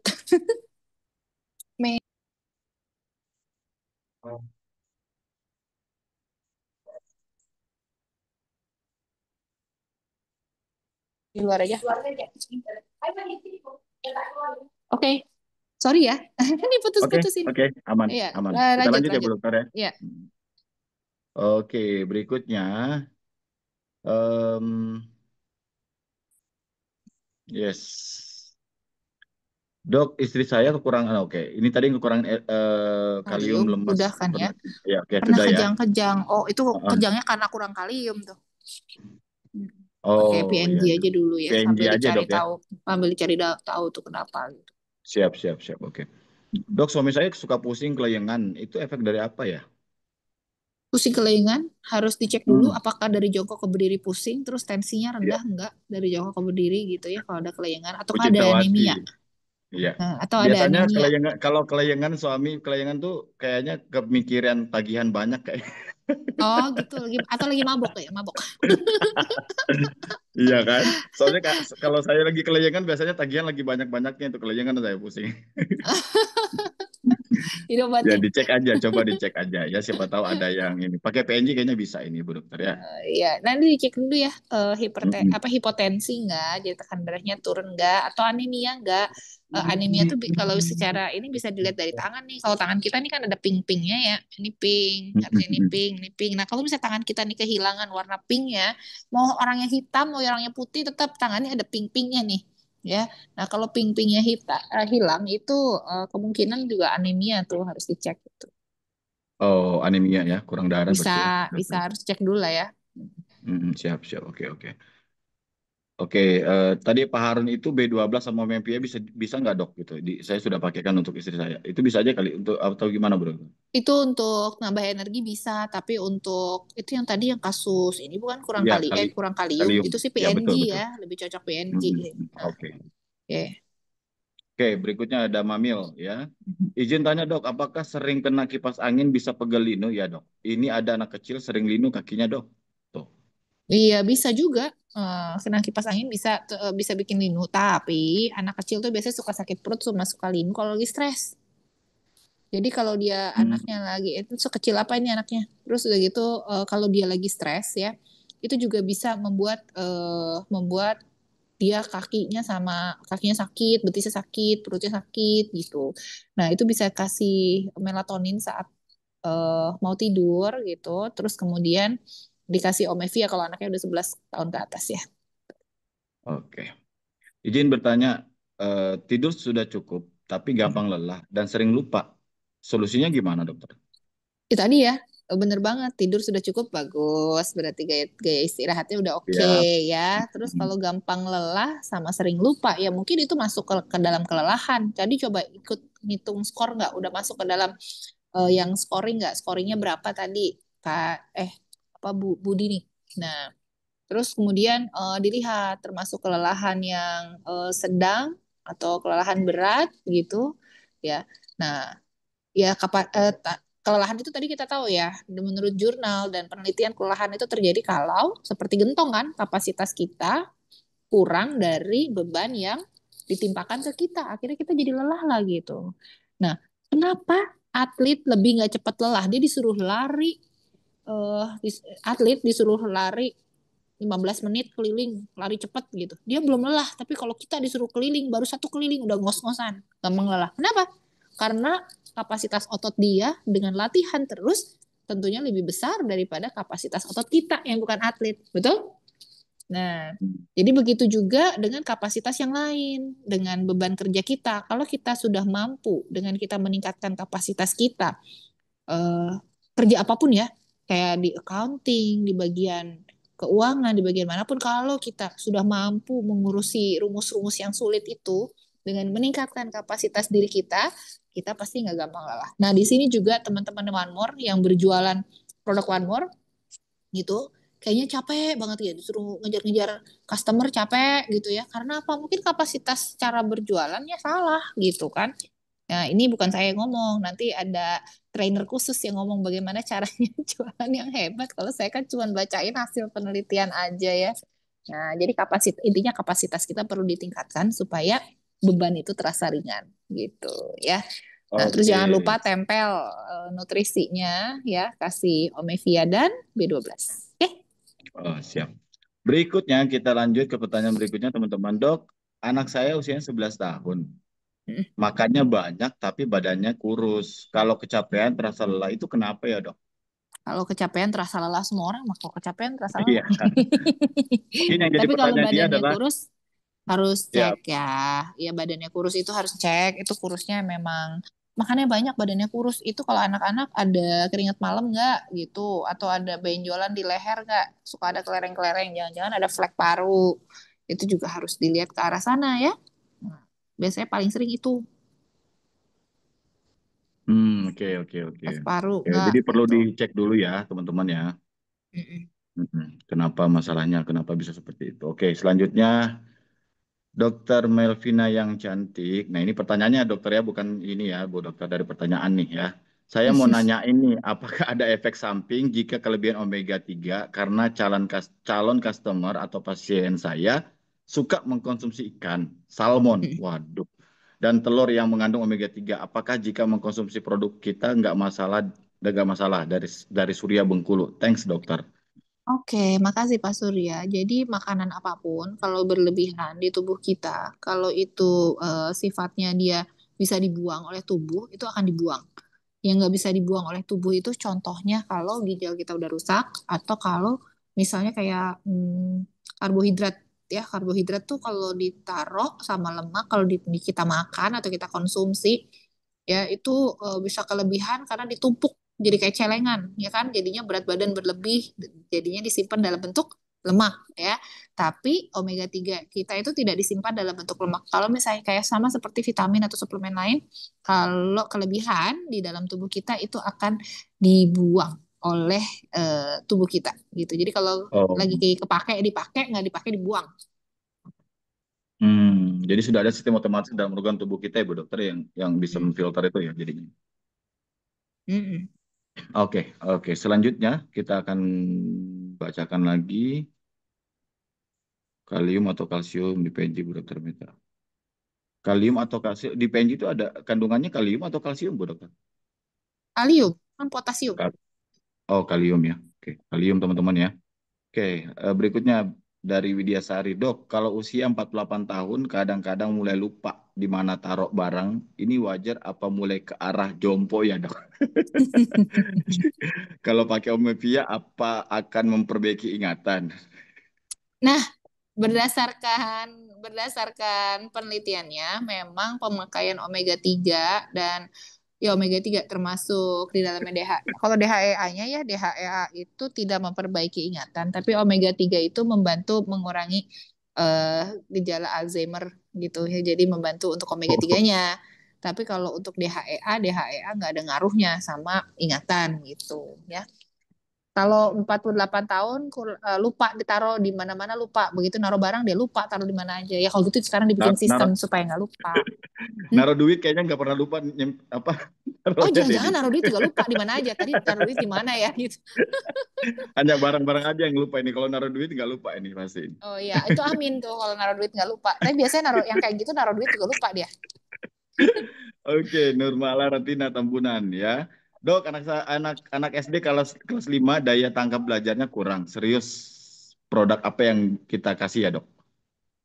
Di luar aja. Oke, sorry ya. Ini Oke, putus-putus ini. oke, aman, Iya, aman. Kita lanjut, lanjut ya, Bu lanjut. Dokter ya. Iya. Oke, berikutnya, em, yes. Dok, istri saya kekurangan, oke. Ini tadi kekurangan kalium Kalium, lemas. udah kan ya. Ya, oke, Pernah sudah ya. kejang-kejang. Oh, itu Heeh. kejangnya karena kurang kalium tuh. Hmm. Pakai Oh, PNG iya. aja dulu ya, PNG sambil aja, dicari Dok ya. tahu, sambil dicari tahu tuh kenapa gitu. Siap, siap, siap, oke. Dok, suami saya suka pusing kelayangan. Itu efek dari apa ya? Pusing kelengan harus dicek dulu Hmm, apakah dari jongkok ke berdiri pusing, terus tensinya iya. rendah enggak dari jongkok ke berdiri gitu ya kalau ada kelengan, Bu ataukah ada Cintawati. anemia. Iya. Nah, atau ada Biasanya anemia. kelayangan, kalau kelayangan suami kelayangan tuh kayaknya kemikiran tagihan banyak kayak. Oh gitu, lagi atau lagi mabok ya, mabok. Iya kan? Soalnya kalau saya lagi kelayangan biasanya tagihan lagi banyak-banyaknya itu kelayangan saya pusing. Ya Diobatin. dicek aja, coba dicek aja ya siapa tahu ada yang ini. Pakai PNG kayaknya bisa ini Bu Dokter ya. Ya, nanti dicek dulu ya, Mm-mm. apa hipotensi enggak, jadi tekanan darahnya turun enggak, atau anemia enggak. Anemia tuh kalau secara ini bisa dilihat dari tangan nih. Kalau tangan kita nih kan ada pink-pinknya ya. Ini pink, artinya ini Mm-mm. pink, ini pink. Nah, kalau misalnya tangan kita nih kehilangan warna pinknya, mau orangnya hitam, mau orangnya putih, tetap tangannya ada pink-pinknya nih. Ya, nah kalau pink-pinknya hilang itu kemungkinan juga anemia tuh harus dicek gitu. Oh, anemia ya, kurang darah Bisa, berarti ya. bisa Dokter. harus cek dulu lah ya. Siap, siap. Oke, oke. Oke, tadi Pak Harun itu B12 sama Mempia bisa bisa nggak dok gitu? Saya sudah pakaikan untuk istri saya. Itu bisa aja kali untuk atau gimana bro? Itu untuk nambah energi bisa, tapi untuk itu yang tadi yang kasus ini bukan kurang Iya, kurang kalium, kalium. itu sih Ya PNG betul betul. ya, lebih cocok PNG. Mm-mm. Nah, Oke. ya. Oke, berikutnya ada Mamil ya. Izin tanya dok, apakah sering kena kipas angin bisa pegel linu ya dok? Ini ada anak kecil sering linu kakinya dok. Tuh. Iya bisa juga, kena kipas angin bisa bisa bikin linu, tapi anak kecil tuh biasanya suka sakit perut, suka linu kalau lagi stres. Jadi kalau dia Hmm. anaknya lagi itu sekecil apa ini anaknya, terus udah gitu kalau dia lagi stres ya, itu juga bisa membuat dia kakinya sakit, betisnya sakit, perutnya sakit gitu. Nah, itu bisa kasih melatonin saat mau tidur gitu. Terus kemudian dikasih Omevia kalau anaknya udah 11 tahun ke atas ya. Oke. Izin bertanya, tidur sudah cukup, tapi gampang lelah dan sering lupa. Solusinya gimana dokter? Itu tadi ya, bener banget. Tidur sudah cukup bagus, berarti gaya istirahatnya udah oke Ya. ya. Terus kalau gampang lelah sama sering lupa, ya mungkin itu masuk ke dalam kelelahan. Jadi coba ikut ngitung skor nggak? Udah masuk ke dalam yang scoring nggak? Scoringnya berapa tadi, Kak? Apa Budi nih? Nah, terus kemudian dilihat termasuk kelelahan yang sedang atau kelelahan berat gitu, ya. Nah, ya kelelahan itu tadi kita tahu ya, menurut jurnal dan penelitian kelelahan itu terjadi kalau seperti gentong kan, kapasitas kita kurang dari beban yang ditimpakan ke kita. Akhirnya kita jadi lelah lah gitu. Nah, kenapa atlet lebih nggak cepat lelah? Dia disuruh lari, atlet disuruh lari 15 menit keliling, lari cepat gitu. Dia belum lelah, tapi kalau kita disuruh keliling, baru satu keliling udah ngos-ngosan, gampang lelah. Kenapa? Karena kapasitas otot dia dengan latihan terus tentunya lebih besar daripada kapasitas otot kita yang bukan atlet. Betul? Nah, jadi begitu juga dengan kapasitas yang lain, dengan beban kerja kita. Kalau kita sudah mampu dengan kita meningkatkan kapasitas kita, eh, kerja apapun ya, kayak di accounting, di bagian keuangan, di bagian manapun, kalau kita sudah mampu mengurusi rumus-rumus yang sulit itu dengan meningkatkan kapasitas diri kita pasti nggak gampang lelah. Nah, di sini juga teman-teman One More yang berjualan produk One More gitu, kayaknya capek banget ya, disuruh ngejar-ngejar customer capek gitu ya. Karena apa? Mungkin kapasitas cara berjualannya salah gitu kan. Nah, ini bukan saya yang ngomong, nanti ada trainer khusus yang ngomong bagaimana caranya jualan yang hebat. Kalau saya kan cuma bacain hasil penelitian aja ya. Nah, jadi intinya kapasitas kita perlu ditingkatkan supaya beban itu terasa ringan gitu ya. Nah, terus Oke. jangan lupa tempel nutrisinya ya, kasih Omevia dan B12. Oke. Oh, siap. Berikutnya kita lanjut ke pertanyaan berikutnya teman-teman. Dok, anak saya usianya 11 tahun. Mm. Makannya banyak tapi badannya kurus. Kalau kecapean terasa lelah itu kenapa ya, Dok? Kalau kecapean terasa lelah, semua orang mah kalau kecapean terasa lelah. Iya. Mungkin yang jadi Tapi kalau pertanyaan dia badannya adalah kurus harus ya. cek ya. Ya badannya kurus itu harus cek. Itu kurusnya memang makannya banyak, badannya kurus. Itu kalau anak-anak ada keringat malam nggak gitu, atau ada benjolan di leher nggak, suka ada kelereng-kelereng, jangan-jangan ada flek paru. Itu juga harus dilihat ke arah sana ya. Nah, biasanya paling sering itu Oke, oke, oke. flek paru Oke, nggak jadi perlu gitu. dicek dulu ya, teman-teman ya. Mm-mm. Kenapa masalahnya, kenapa bisa seperti itu. Oke, selanjutnya Dokter Melvina yang cantik. Nah, ini pertanyaannya dokter ya, bukan ini ya, Bu Dokter dari pertanyaan nih ya. Saya mau nanya ini, apakah ada efek samping jika kelebihan omega 3 karena calon customer atau pasien saya suka mengkonsumsi ikan, salmon, waduh, dan telur yang mengandung omega 3. Apakah jika mengkonsumsi produk kita nggak masalah dari Surya Bengkulu? Thanks dokter. Oke, makasih Pak Surya. Jadi makanan apapun kalau berlebihan di tubuh kita, kalau itu sifatnya dia bisa dibuang oleh tubuh, itu akan dibuang. Yang nggak bisa dibuang oleh tubuh itu contohnya kalau ginjal kita udah rusak, atau kalau misalnya kayak karbohidrat ya, karbohidrat tuh kalau ditaruh sama lemak, kalau kita makan atau kita konsumsi ya itu bisa kelebihan karena ditumpuk jadi kayak celengan ya kan, jadinya berat badan berlebih, jadinya disimpan dalam bentuk lemak ya. Tapi omega 3 kita itu tidak disimpan dalam bentuk lemak. Kalau misalnya kayak sama seperti vitamin atau suplemen lain, kalau kelebihan di dalam tubuh kita itu akan dibuang oleh tubuh kita gitu. Jadi kalau Oh. lagi kepake dipakai, nggak dipakai dibuang. Jadi sudah ada sistem otomatis dalam organ tubuh kita ya Bu Dokter yang bisa Hmm. memfilter itu ya jadinya. Mm-mm. Oke, oke. Selanjutnya kita akan bacakan lagi kalium atau kalsium di PNJ Bu Dokter Mita. Kalium atau kalsium di PNJ itu ada kandungannya kalium atau kalsium Bu Dokter? Kalium kan potasium. Kal- Oh, kalium ya. Oke, kalium teman-teman ya. Oke, berikutnya dari Widyasari, Dok, kalau usia 48 tahun kadang-kadang mulai lupa di mana taruh barang, ini wajar apa mulai ke arah jompo ya, Dok? Kalau pakai Omevia, apa akan memperbaiki ingatan? Nah, berdasarkan berdasarkan penelitiannya, memang pemakaian omega 3 dan ya omega 3 termasuk di dalamnya kalau DHEA-nya ya, DHEA itu tidak memperbaiki ingatan, tapi omega 3 itu membantu mengurangi gejala Alzheimer gitu ya. Jadi membantu untuk omega 3-nya. Tapi kalau untuk DHEA nggak ada ngaruhnya sama ingatan gitu ya. Kalau 48 tahun lupa ditaruh di mana-mana, lupa. Begitu naruh barang dia lupa taruh di mana aja. Ya kalau gitu sekarang dibikin Naruh, sistem supaya nggak lupa. Hmm? naruh duit kayaknya nggak pernah lupa apa Oh, taruhnya deh jangan-jangan naruh duit juga lupa di mana aja. Tadi naruh duit di mana ya gitu. hanya barang-barang aja yang lupa ini. Kalau naruh duit nggak lupa ini pasti. Oh iya, itu amin tuh kalau naruh duit nggak lupa. Tapi biasanya naruh yang kayak gitu naruh duit juga lupa dia. Oke, Nurmala Ratina Tambunan ya. Dok, anak SD kelas 5 daya tangkap belajarnya kurang. Serius. Produk apa yang kita kasih ya, Dok?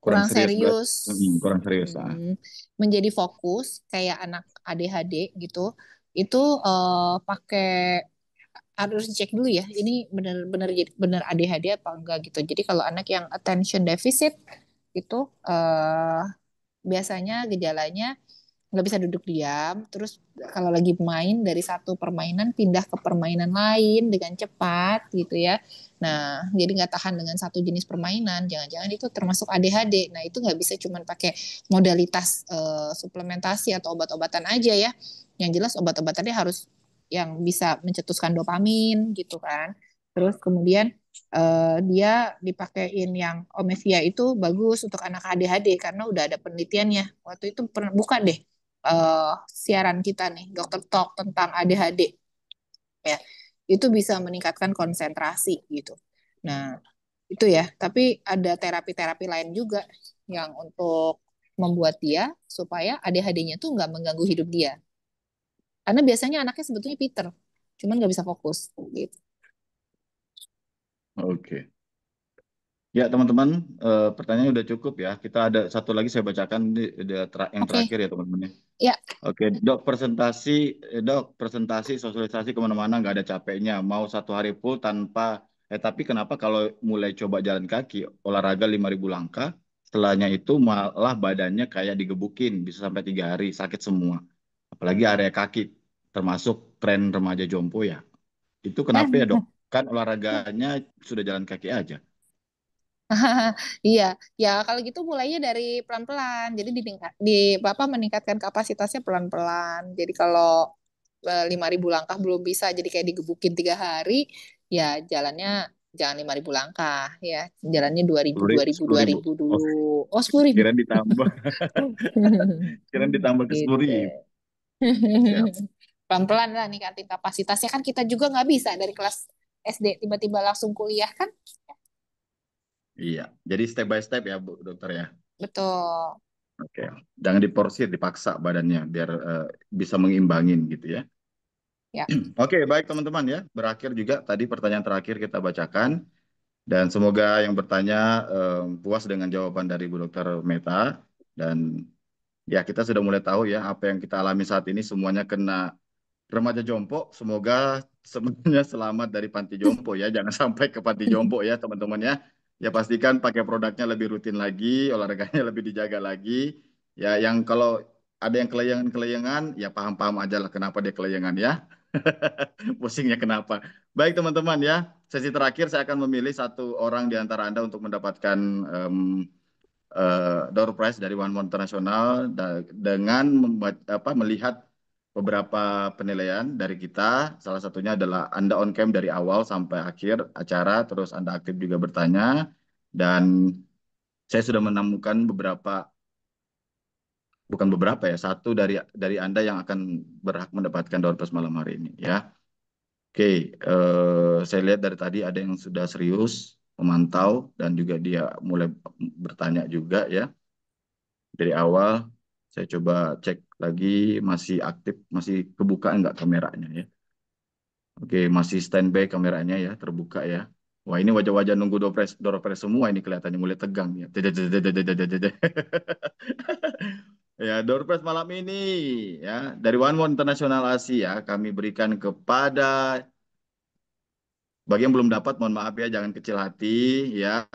Kurang Kurang serius belajar. serius. Kurang serius. Hmm, menjadi fokus kayak anak ADHD gitu. Itu pakai harus dicek dulu ya. Ini benar-benar jadi benar ADHD apa enggak gitu. Jadi kalau anak yang attention deficit itu biasanya gejalanya nggak bisa duduk diam, terus kalau lagi main dari satu permainan pindah ke permainan lain dengan cepat gitu ya. Nah, jadi nggak tahan dengan satu jenis permainan, jangan-jangan itu termasuk ADHD. Nah, itu nggak bisa cuma pakai modalitas suplementasi atau obat-obatan aja ya. Yang jelas obat-obatannya harus yang bisa mencetuskan dopamin gitu kan. Terus kemudian dia dipakein yang Omevia itu bagus untuk anak ADHD karena udah ada penelitiannya. Waktu itu pernah buka deh. siaran kita nih, Dokter Talk tentang ADHD ya, itu bisa meningkatkan konsentrasi gitu. Nah, itu ya, tapi ada terapi-terapi lain juga yang untuk membuat dia supaya ADHD-nya tuh nggak mengganggu hidup dia. Karena biasanya anaknya sebetulnya pinter, cuman nggak bisa fokus gitu. Oke. Ya, teman-teman, pertanyaannya udah cukup ya. Kita ada satu lagi saya bacakan yang Oke, terakhir ya, teman-teman ya. ya. Oke, dok, presentasi sosialisasi kemana-mana nggak ada capeknya. Mau 1 hari full tanpa, tapi kenapa kalau mulai coba jalan kaki, olahraga 5.000 langkah, setelahnya itu malah badannya kayak digebukin, bisa sampai 3 hari, sakit semua. Apalagi area kaki, termasuk tren remaja jompo ya. Itu kenapa ya dok? Kan olahraganya sudah jalan kaki aja. Iya, ya kalau gitu mulainya dari pelan-pelan. Jadi Bapak meningkatkan kapasitasnya pelan-pelan. Jadi kalau 5.000 langkah belum bisa, jadi kayak digebukin 3 hari, ya jalannya jangan 5.000 langkah, ya jalannya 2.000, 2.000, 10 ribu. 2.000 dulu. Oh, Oh, 10.000. kira ditambah. Kira ditambah ke 10 Gitu. ribu. Siap. Pelan-pelan lah ningkatin kapasitasnya, kan kita juga nggak bisa dari kelas SD tiba-tiba langsung kuliah kan. Iya. Jadi step by step ya, Bu Dokter ya. Betul. Oke. Jangan diporsir, dipaksa badannya biar bisa mengimbangin gitu ya. Ya. Oke, baik teman-teman ya. Berakhir juga tadi pertanyaan terakhir kita bacakan dan semoga yang bertanya puas dengan jawaban dari Bu Dokter Meta dan ya kita sudah mulai tahu ya apa yang kita alami saat ini semuanya kena remaja jompo. Semoga semuanya selamat dari panti jompo ya. Jangan sampai ke panti jompo ya teman-teman ya. Ya pastikan pakai produknya lebih rutin lagi, olahraganya lebih dijaga lagi. Ya yang kalau ada yang kelayangan-kelayangan, ya paham-paham aja lah kenapa dia kelayangan ya. Pusingnya kenapa. Baik teman-teman ya, sesi terakhir saya akan memilih satu orang di antara Anda untuk mendapatkan door prize dari One More International dengan melihat beberapa penilaian dari kita. Salah satunya adalah Anda on cam dari awal sampai akhir acara, terus Anda aktif juga bertanya, dan saya sudah menemukan bukan beberapa ya, satu dari Anda yang akan berhak mendapatkan door prize malam hari ini ya. Oke, saya lihat dari tadi ada yang sudah serius memantau dan juga dia mulai bertanya juga ya. Dari awal saya coba cek lagi masih aktif, masih kebuka enggak kameranya ya. Oke, masih standby kameranya ya, terbuka ya. Wah, ini wajah-wajah nunggu door prize semua ini kelihatannya mulai tegang ya. Ya, door prize malam ini ya dari One More International Asia kami berikan kepada bagi yang belum dapat, mohon maaf ya, jangan kecil hati ya.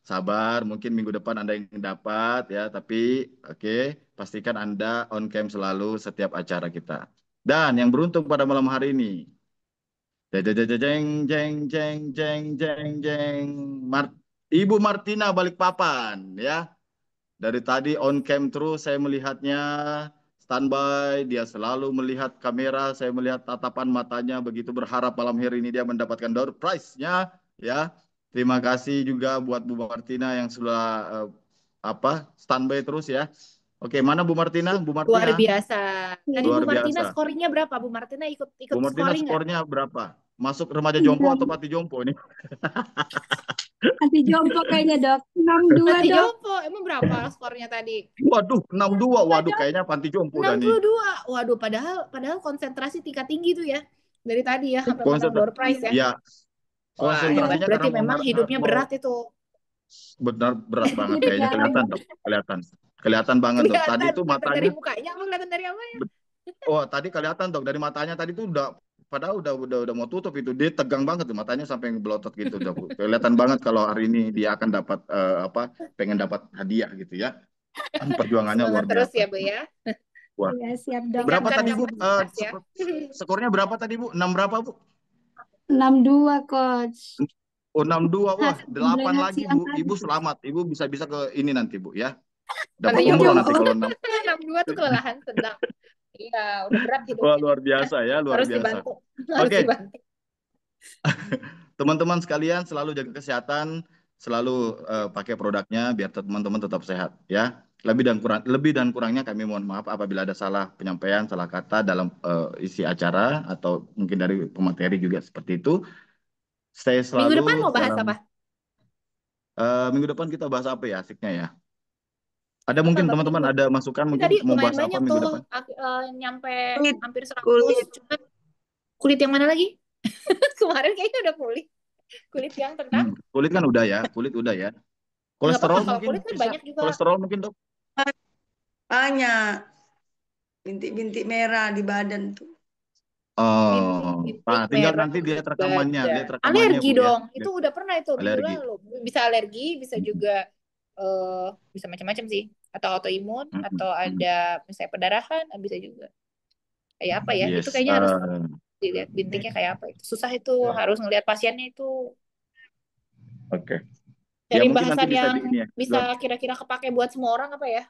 Sabar, mungkin minggu depan Anda yang dapat ya, tapi oke, pastikan Anda on cam selalu setiap acara kita. Dan yang beruntung pada malam hari ini, jeng jeng jeng jeng jeng jeng jeng, Ibu Martina Balikpapan ya. Dari tadi on cam terus saya melihatnya standby, dia selalu melihat kamera, saya melihat tatapan matanya begitu berharap malam hari ini dia mendapatkan door prize-nya ya. Terima kasih juga buat Bu Martina yang sudah standby terus ya. Oke, mana Bu Martina? Bu Luar Martina biasa. Tadi Bu luar Martina biasa. scoringnya berapa? Bu Martina ikut Bu ikut Martina scoring nggak? skornya berapa? Masuk remaja jompo Enam. atau pati jompo ini? Anti jompo kayaknya dok. 62 Nanti dok. Jompo, emang berapa skornya tadi? Waduh, 62. 62 Waduh, dok. kayaknya panti jompo enam dah nih. puluh dua. Waduh, padahal padahal konsentrasi tingkat tinggi tuh ya. Dari tadi ya sampai menang Konsentrasi. door prize ya. Ya, Wah, hebat. konsentrasinya Berarti karena memang hidupnya mau berat itu. benar berat banget Itu kayaknya darah kelihatan dok. dok, kelihatan. Kelihatan banget dok. Tadi Kelihatan, itu kelihatan matanya dari mukanya apa kelihatan dari apa ya? oh, tadi kelihatan dok dari matanya tadi tuh udah padahal udah mau tutup itu. Dia tegang banget tuh matanya sampai ngebelotot gitu dok. Kelihatan banget kalau hari ini dia akan dapat pengen dapat hadiah gitu ya. Perjuangannya Semangat luar terus biasa. ya, Bu ya. Wah. Iya siap dok. Berapa Tingkatkan tadi Bu? kapasitas ya. Skornya berapa tadi Bu? 6 berapa Bu? 62 coach. Oh, 62. Wah, Hasil 8 penilaian lagi siang Bu. tadi. Ibu selamat. Ibu bisa ke ini nanti Bu ya. Dapat Panti Panti Jompo. umroh nanti jompo. kalau 6. 62 tuh kelelahan sedang. Iya, udah berat Wah, hidupnya. luar biasa ya, luar Harus biasa. dibantu. Harus Oke, dibantu. teman-teman sekalian selalu jaga kesehatan, selalu pakai produknya biar teman-teman tetap sehat ya. lebih dan kurangnya kami mohon maaf apabila ada salah penyampaian, salah kata dalam isi acara atau mungkin dari pemateri juga seperti itu. Stay Minggu depan selalu mau bahas dalam apa? minggu depan kita bahas apa ya asiknya ya? Ada Minggu depan mungkin Bapak teman-teman Ibu. ada masukan Ini mungkin tadi mau lumayan bahas apa banyak minggu tuh, depan? nyampe Kulit, hampir 100. kulit. Cuma kulit yang mana lagi? Kemarin kayaknya udah kulit. Kulit yang tentang Kulit kan udah ya, kulit udah ya. nggak apa-apa Kolesterol kalau mungkin kulit kan bisa. banyak juga. Kolesterol mungkin dok. Banyak bintik-bintik merah di badan tuh. Oh, Bintik-bintik nah tinggal merah nanti di badan. lihat rekamannya Alergi Bu ya. dong. Itu Lihat udah pernah itu minggu alergi. lalu. Bisa alergi, bisa Mm, juga bisa macam-macam sih. Atau autoimun, mm, mm, atau mm. ada misalnya pendarahan, bisa juga. Kayak apa ya? Itu Yes. kayaknya harus dilihat bintiknya kayak apa. Itu susah itu, harus ngelihat pasiennya itu. Oke. Ya Cari mungkin nanti bahasan bisa yang di ini ya. bisa kira-kira kepake buat semua orang apa ya?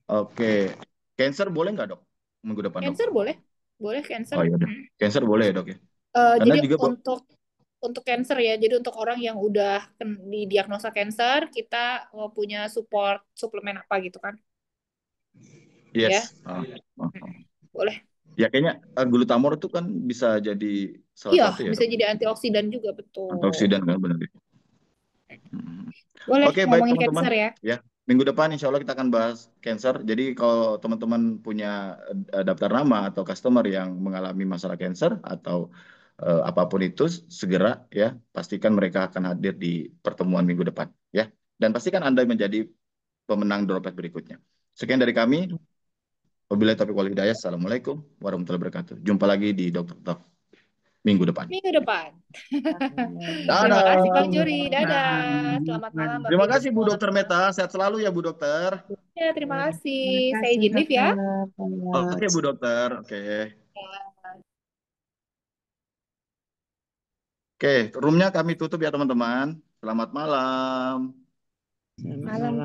Oke. Cancer boleh nggak dok? Minggu depan dok. Cancer boleh, boleh cancer. Oh iya dok. Cancer boleh ya dok ya. Karena Jadi juga untuk cancer ya, jadi untuk orang yang udah didiagnosa cancer, kita punya support suplemen apa gitu kan? Ya, yes. boleh. Ya kayaknya glutamor itu kan bisa jadi salah Iya, satu ya bisa dok. jadi antioksidan juga betul. Antioksidan kan benar. Hmm. Boleh Oke, baik ngomongin teman-teman. cancer ya. Ya, minggu depan insya Allah kita akan bahas cancer. Jadi kalau teman-teman punya daftar nama atau customer yang mengalami masalah cancer atau apapun itu, segera ya pastikan mereka akan hadir di pertemuan minggu depan. Ya, dan pastikan Anda menjadi pemenang dompet berikutnya. Sekian dari kami. Wabillahi taufiq wal hidayah. Assalamualaikum warahmatullahi wabarakatuh. Jumpa lagi di Dokter Talk minggu depan. Minggu depan. Terima kasih Bang Dadah. Juri. Dadah. Selamat malam Bapak Terima Ibu kasih Bu semua. Dokter Meta. Sehat selalu ya Bu Dokter. Ya, terima kasih. Terima Saya kasih izin live ya. dokter. Oke Bu Dokter. Oke. Oke, roomnya kami tutup ya teman-teman. Selamat malam. Selamat malam.